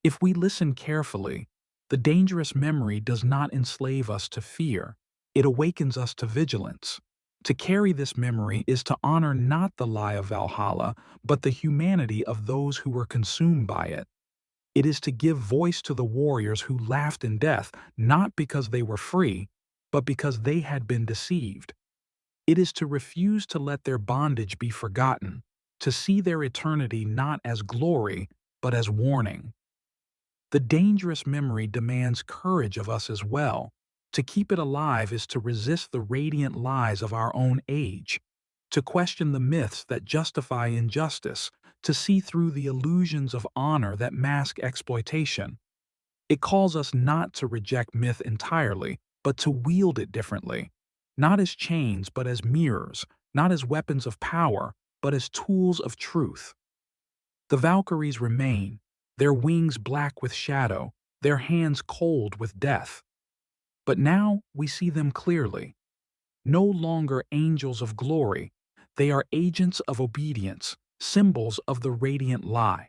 If we listen carefully, the dangerous memory does not enslave us to fear, it awakens us to vigilance. To carry this memory is to honor not the lie of Valhalla, but the humanity of those who were consumed by it. It is to give voice to the warriors who laughed in death, not because they were free, but because they had been deceived. It is to refuse to let their bondage be forgotten, to see their eternity not as glory, but as warning. The dangerous memory demands courage of us as well. To keep it alive is to resist the radiant lies of our own age, to question the myths that justify injustice, to see through the illusions of honor that mask exploitation. It calls us not to reject myth entirely, but to wield it differently, not as chains but as mirrors, not as weapons of power, but as tools of truth. The Valkyries remain, their wings black with shadow, their hands cold with death. But now we see them clearly. No longer angels of glory, they are agents of obedience, symbols of the radiant lie.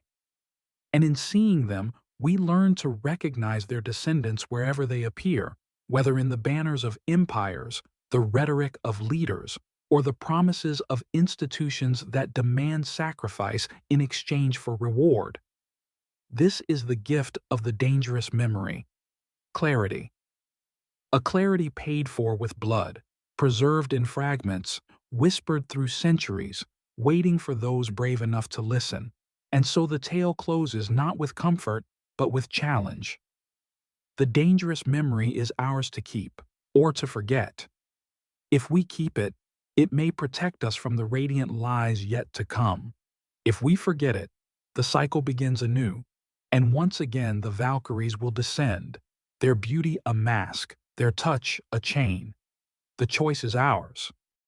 And in seeing them, we learn to recognize their descendants wherever they appear, whether in the banners of empires, the rhetoric of leaders, or the promises of institutions that demand sacrifice in exchange for reward. This is the gift of the dangerous memory. Clarity. A clarity paid for with blood, preserved in fragments, whispered through centuries, waiting for those brave enough to listen. And so the tale closes not with comfort, but with challenge. The dangerous memory is ours to keep, or to forget. If we keep it, it may protect us from the radiant lies yet to come. If we forget it, the cycle begins anew, and once again the Valkyries will descend, their beauty a mask, their touch a chain. The choice is ours.